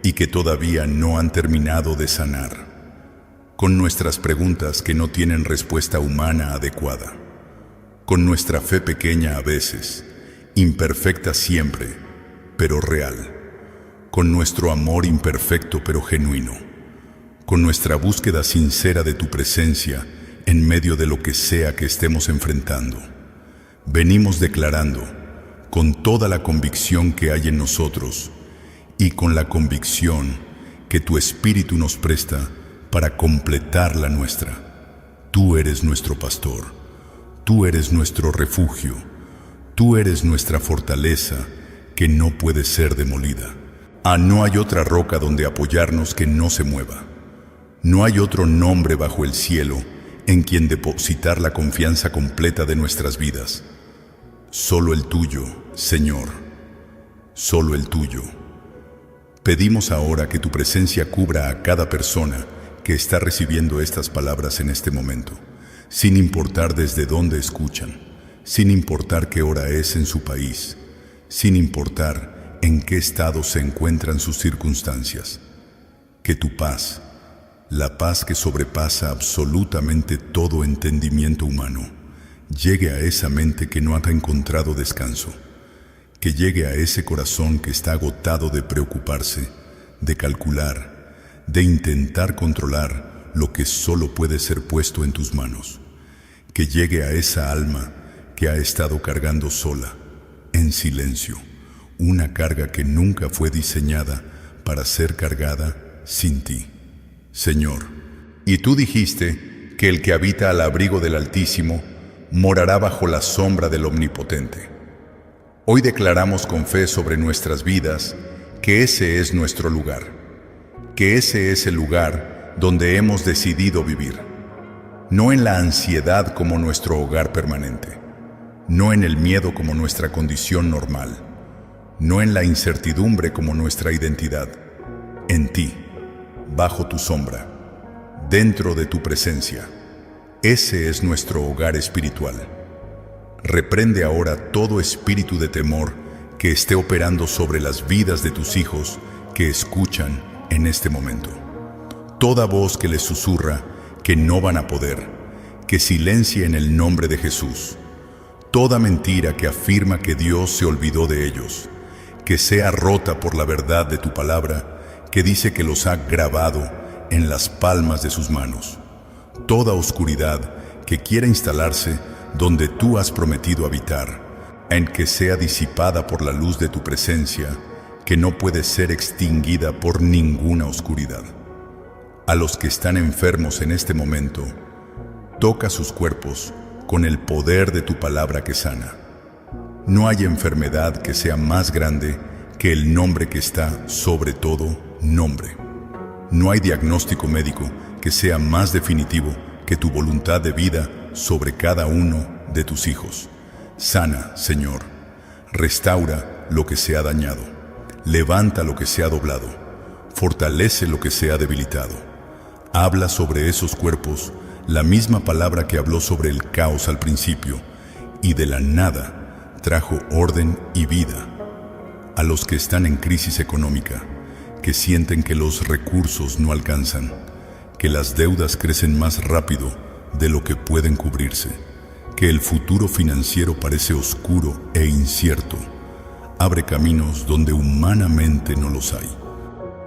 y que todavía no han terminado de sanar, con nuestras preguntas que no tienen respuesta humana adecuada, con nuestra fe pequeña a veces, imperfecta siempre, pero real, con nuestro amor imperfecto pero genuino, con nuestra búsqueda sincera de tu presencia en medio de lo que sea que estemos enfrentando. Venimos declarando, con toda la convicción que hay en nosotros y con la convicción que tu Espíritu nos presta para completar la nuestra. Tú eres nuestro pastor, tú eres nuestro refugio, tú eres nuestra fortaleza que no puede ser demolida. No hay otra roca donde apoyarnos que no se mueva. No hay otro nombre bajo el cielo en quien depositar la confianza completa de nuestras vidas. Solo el tuyo, Señor, solo el tuyo. Pedimos ahora que tu presencia cubra a cada persona que está recibiendo estas palabras en este momento, sin importar desde dónde escuchan, sin importar qué hora es en su país, sin importar en qué estado se encuentran sus circunstancias. Que tu paz, la paz que sobrepasa absolutamente todo entendimiento humano, llegue a esa mente que no ha encontrado descanso, que llegue a ese corazón que está agotado de preocuparse, de calcular, de intentar controlar lo que solo puede ser puesto en tus manos, que llegue a esa alma que ha estado cargando sola, en silencio, una carga que nunca fue diseñada para ser cargada sin ti, Señor. Y tú dijiste que el que habita al abrigo del Altísimo morará bajo la sombra del Omnipotente. Hoy declaramos con fe sobre nuestras vidas que ese es nuestro lugar, que ese es el lugar donde hemos decidido vivir, no en la ansiedad como nuestro hogar permanente, no en el miedo como nuestra condición normal, no en la incertidumbre como nuestra identidad, en ti, bajo tu sombra, dentro de tu presencia. Ese es nuestro hogar espiritual. Reprende ahora todo espíritu de temor que esté operando sobre las vidas de tus hijos que escuchan en este momento. Toda voz que les susurra que no van a poder, que silencie en el nombre de Jesús. Toda mentira que afirma que Dios se olvidó de ellos, que sea rota por la verdad de tu palabra, que dice que los ha grabado en las palmas de sus manos. Toda oscuridad que quiera instalarse donde tú has prometido habitar, en que sea disipada por la luz de tu presencia, que no puede ser extinguida por ninguna oscuridad. A los que están enfermos en este momento, toca sus cuerpos con el poder de tu palabra que sana. No hay enfermedad que sea más grande que el nombre que está sobre todo nombre. No hay diagnóstico médico que sea más definitivo que tu voluntad de vida sobre cada uno de tus hijos. Sana, Señor. Restaura lo que se ha dañado. Levanta lo que se ha doblado. Fortalece lo que se ha debilitado. Habla sobre esos cuerpos la misma palabra que habló sobre el caos al principio, y de la nada trajo orden y vida. A los que están en crisis económica, que sienten que los recursos no alcanzan, que las deudas crecen más rápido de lo que pueden cubrirse, que el futuro financiero parece oscuro e incierto, abre caminos donde humanamente no los hay.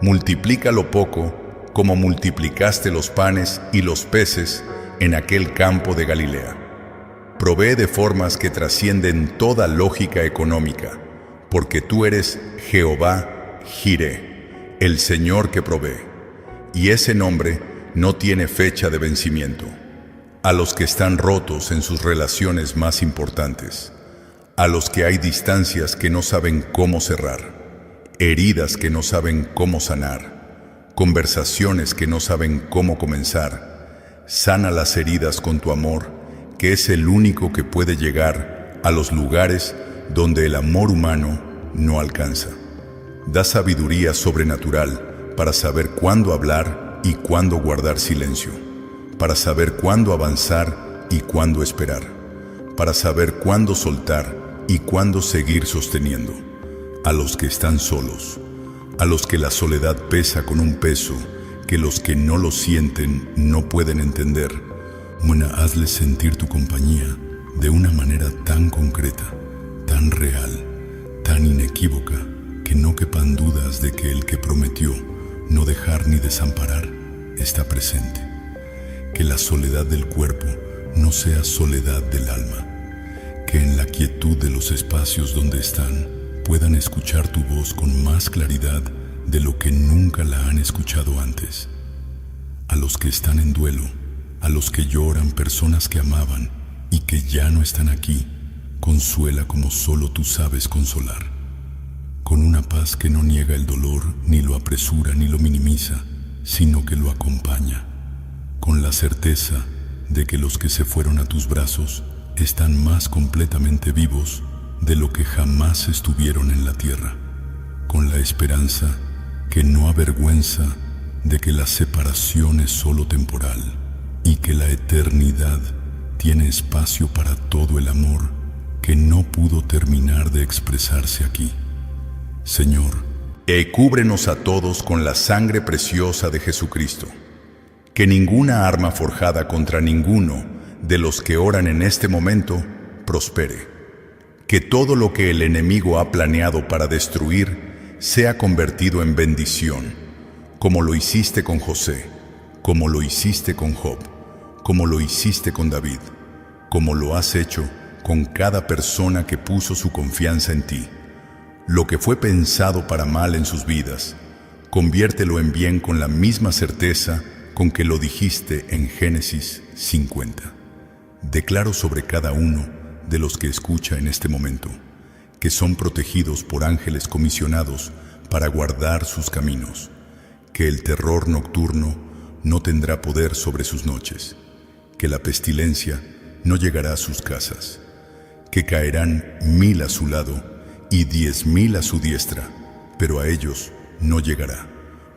Multiplica lo poco como multiplicaste los panes y los peces en aquel campo de Galilea. Provee de formas que trascienden toda lógica económica, porque tú eres Jehová Jireh, el Señor que provee, y ese nombre no tiene fecha de vencimiento. A los que están rotos en sus relaciones más importantes, a los que hay distancias que no saben cómo cerrar, heridas que no saben cómo sanar, conversaciones que no saben cómo comenzar, sana las heridas con tu amor, que es el único que puede llegar a los lugares donde el amor humano no alcanza. Da sabiduría sobrenatural para saber cuándo hablar y cuándo guardar silencio, para saber cuándo avanzar y cuándo esperar, para saber cuándo soltar y cuándo seguir sosteniendo. a los que están solos, a los que la soledad pesa con un peso que los que no lo sienten no pueden entender. Hazles sentir tu compañía de una manera tan concreta, tan real, tan inequívoca, que no quepan dudas de que el que prometió no dejar ni desamparar está presente. Que la soledad del cuerpo no sea soledad del alma. Que en la quietud de los espacios donde están puedan escuchar tu voz con más claridad de lo que nunca la han escuchado antes. A los que están en duelo, a los que lloran personas que amaban y que ya no están aquí, consuela como solo tú sabes consolar. Con una paz que no niega el dolor, ni lo apresura ni lo minimiza, sino que lo acompaña. Con la certeza de que los que se fueron a tus brazos están más completamente vivos de lo que jamás estuvieron en la tierra. Con la esperanza que no avergüenza de que la separación es solo temporal y que la eternidad tiene espacio para todo el amor que no pudo terminar de expresarse aquí. Señor, cúbrenos a todos con la sangre preciosa de Jesucristo. Que ninguna arma forjada contra ninguno de los que oran en este momento prospere. Que todo lo que el enemigo ha planeado para destruir sea convertido en bendición, como lo hiciste con José, como lo hiciste con Job, como lo hiciste con David, como lo has hecho con cada persona que puso su confianza en ti. Lo que fue pensado para mal en sus vidas, conviértelo en bien con la misma certeza con que lo dijiste en Génesis 50. Declaro sobre cada uno de los que escucha en este momento que son protegidos por ángeles comisionados para guardar sus caminos, que el terror nocturno no tendrá poder sobre sus noches, que la pestilencia no llegará a sus casas, que caerán 1000 a su lado y 10,000 a su diestra, pero a ellos no llegará,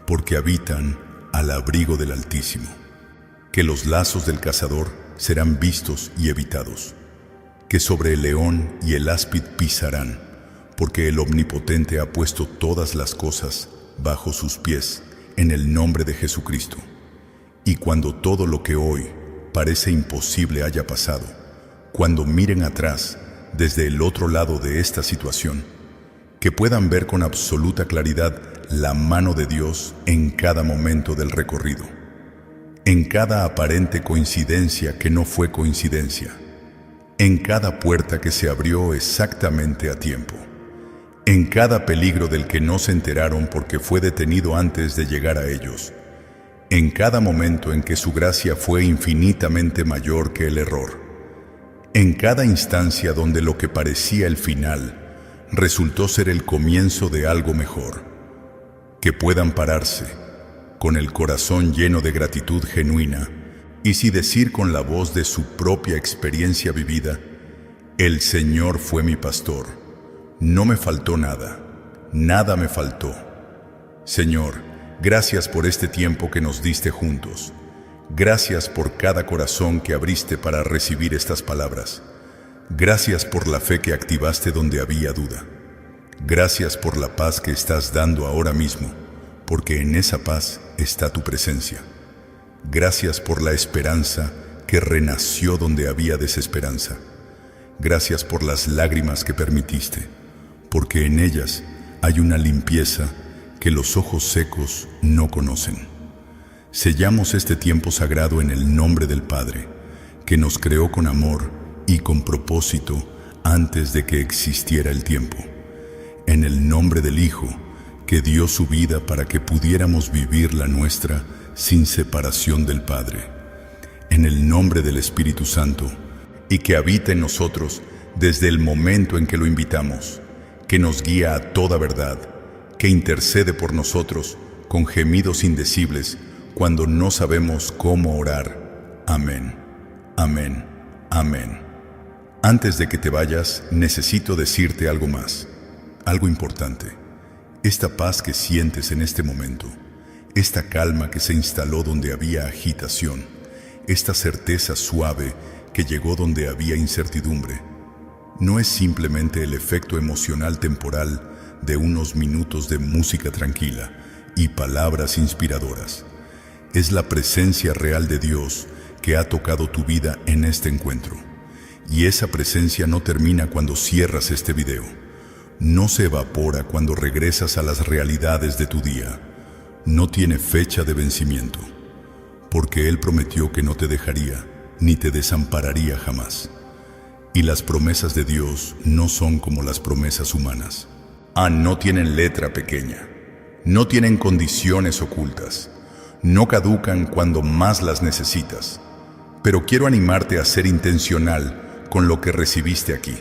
porque habitan al abrigo del Altísimo. Que los lazos del cazador serán vistos y evitados, que sobre el león y el áspid pisarán, porque el Omnipotente ha puesto todas las cosas bajo sus pies en el nombre de Jesucristo. Y cuando todo lo que hoy parece imposible haya pasado, cuando miren atrás desde el otro lado de esta situación, que puedan ver con absoluta claridad la mano de Dios en cada momento del recorrido, en cada aparente coincidencia que no fue coincidencia, en cada puerta que se abrió exactamente a tiempo, en cada peligro del que no se enteraron porque fue detenido antes de llegar a ellos, en cada momento en que su gracia fue infinitamente mayor que el error, en cada instancia donde lo que parecía el final resultó ser el comienzo de algo mejor. Que puedan pararse con el corazón lleno de gratitud genuina y sí decir con la voz de su propia experiencia vivida: el Señor fue mi pastor, no me faltó nada, nada me faltó. Señor, gracias por este tiempo que nos diste juntos. Gracias por cada corazón que abriste para recibir estas palabras. Gracias por la fe que activaste donde había duda. Gracias por la paz que estás dando ahora mismo, porque en esa paz está tu presencia. Gracias por la esperanza que renació donde había desesperanza. Gracias por las lágrimas que permitiste, porque en ellas hay una limpieza que los ojos secos no conocen. Sellamos este tiempo sagrado en el nombre del Padre, que nos creó con amor y con propósito antes de que existiera el tiempo. En el nombre del Hijo, que dio su vida para que pudiéramos vivir la nuestra sin separación del Padre. En el nombre del Espíritu Santo, y que habita en nosotros desde el momento en que lo invitamos, que nos guía a toda verdad, que intercede por nosotros con gemidos indecibles cuando no sabemos cómo orar. Amén, amén, amén. Antes de que te vayas, necesito decirte algo más, algo importante. Esta paz que sientes en este momento, esta calma que se instaló donde había agitación, esta certeza suave que llegó donde había incertidumbre, no es simplemente el efecto emocional temporal de unos minutos de música tranquila y palabras inspiradoras. Es la presencia real de Dios que ha tocado tu vida en este encuentro. Y esa presencia no termina cuando cierras este video. No se evapora cuando regresas a las realidades de tu día. No tiene fecha de vencimiento, porque Él prometió que no te dejaría ni te desampararía jamás. Y las promesas de Dios no son como las promesas humanas. No tienen letra pequeña, no tienen condiciones ocultas, no caducan cuando más las necesitas. Pero quiero animarte a ser intencional con lo que recibiste aquí,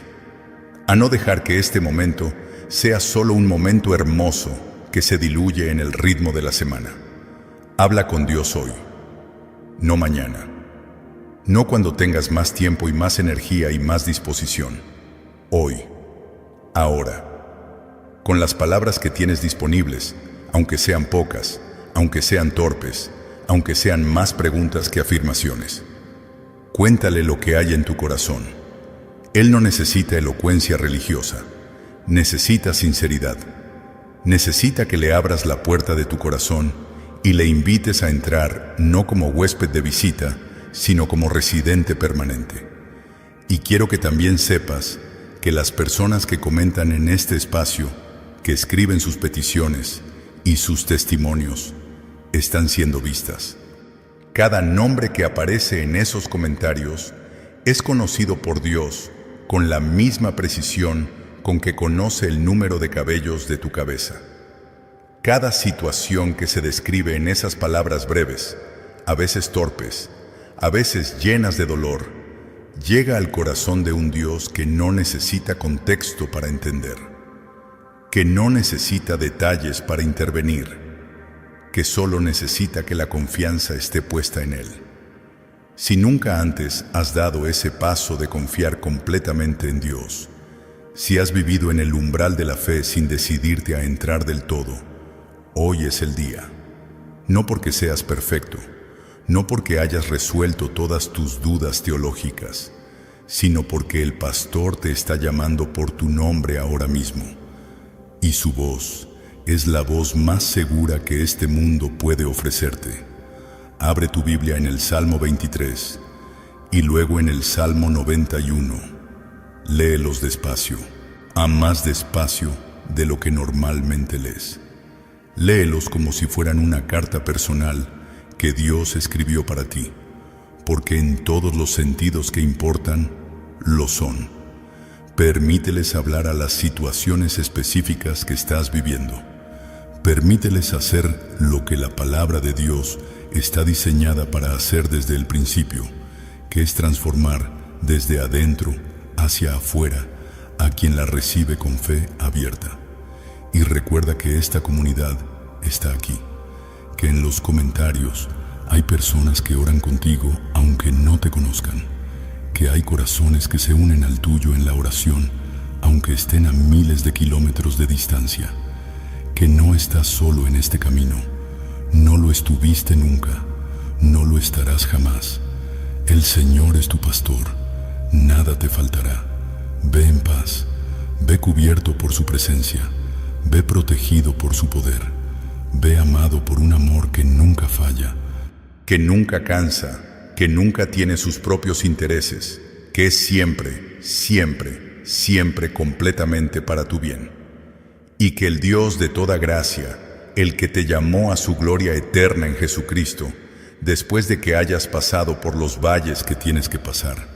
a no dejar que este momento sea solo un momento hermoso que se diluye en el ritmo de la semana. Habla con Dios hoy, no mañana, no cuando tengas más tiempo y más energía y más disposición. Hoy, ahora, con las palabras que tienes disponibles, aunque sean pocas, aunque sean torpes, aunque sean más preguntas que afirmaciones. Cuéntale lo que hay en tu corazón. Él no necesita elocuencia religiosa, necesita sinceridad. Necesita que le abras la puerta de tu corazón y le invites a entrar no como huésped de visita, sino como residente permanente. Y quiero que también sepas que las personas que comentan en este espacio, que escriben sus peticiones y sus testimonios, están siendo vistas. Cada nombre que aparece en esos comentarios es conocido por Dios con la misma precisión con que conoce el número de cabellos de tu cabeza. Cada situación que se describe en esas palabras breves, a veces torpes, a veces llenas de dolor, llega al corazón de un Dios que no necesita contexto para entender, que no necesita detalles para intervenir, que solo necesita que la confianza esté puesta en Él. Si nunca antes has dado ese paso de confiar completamente en Dios, si has vivido en el umbral de la fe sin decidirte a entrar del todo, hoy es el día. No porque seas perfecto, no porque hayas resuelto todas tus dudas teológicas, sino porque el pastor te está llamando por tu nombre ahora mismo. Y su voz es la voz más segura que este mundo puede ofrecerte. Abre tu Biblia en el Salmo 23 y luego en el Salmo 91. Léelos despacio, más despacio de lo que normalmente lees. Léelos como si fueran una carta personal que Dios escribió para ti, porque en todos los sentidos que importan, lo son. Permíteles hablar a las situaciones específicas que estás viviendo. Permíteles hacer lo que la palabra de Dios está diseñada para hacer desde el principio, que es transformar desde adentro hacia afuera a quien la recibe con fe abierta. Y recuerda que esta comunidad está aquí, que en los comentarios hay personas que oran contigo aunque no te conozcan, que hay corazones que se unen al tuyo en la oración aunque estén a miles de kilómetros de distancia, que no estás solo en este camino, no lo estuviste nunca, no lo estarás jamás. El Señor es tu pastor, nada te faltará. Ve en paz, ve cubierto por su presencia, ve protegido por su poder, ve amado por un amor que nunca falla, que nunca cansa, que nunca tiene sus propios intereses, que es siempre, siempre, siempre completamente para tu bien. Y que el Dios de toda gracia, el que te llamó a su gloria eterna en Jesucristo, después de que hayas pasado por los valles que tienes que pasar,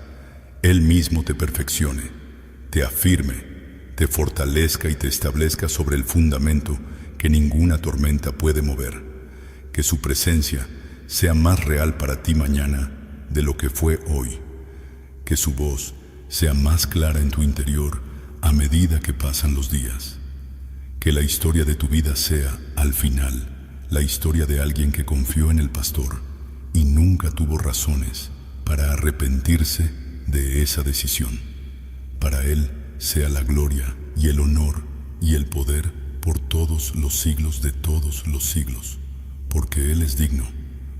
Él mismo te perfeccione, te afirme, te fortalezca y te establezca sobre el fundamento que ninguna tormenta puede mover. Que su presencia sea más real para ti mañana de lo que fue hoy. Que su voz sea más clara en tu interior a medida que pasan los días. Que la historia de tu vida sea, al final, la historia de alguien que confió en el pastor y nunca tuvo razones para arrepentirse de esa decisión. Para Él sea la gloria y el honor y el poder por todos los siglos de todos los siglos, porque Él es digno,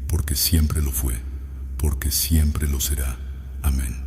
porque siempre lo fue, porque siempre lo será. Amén.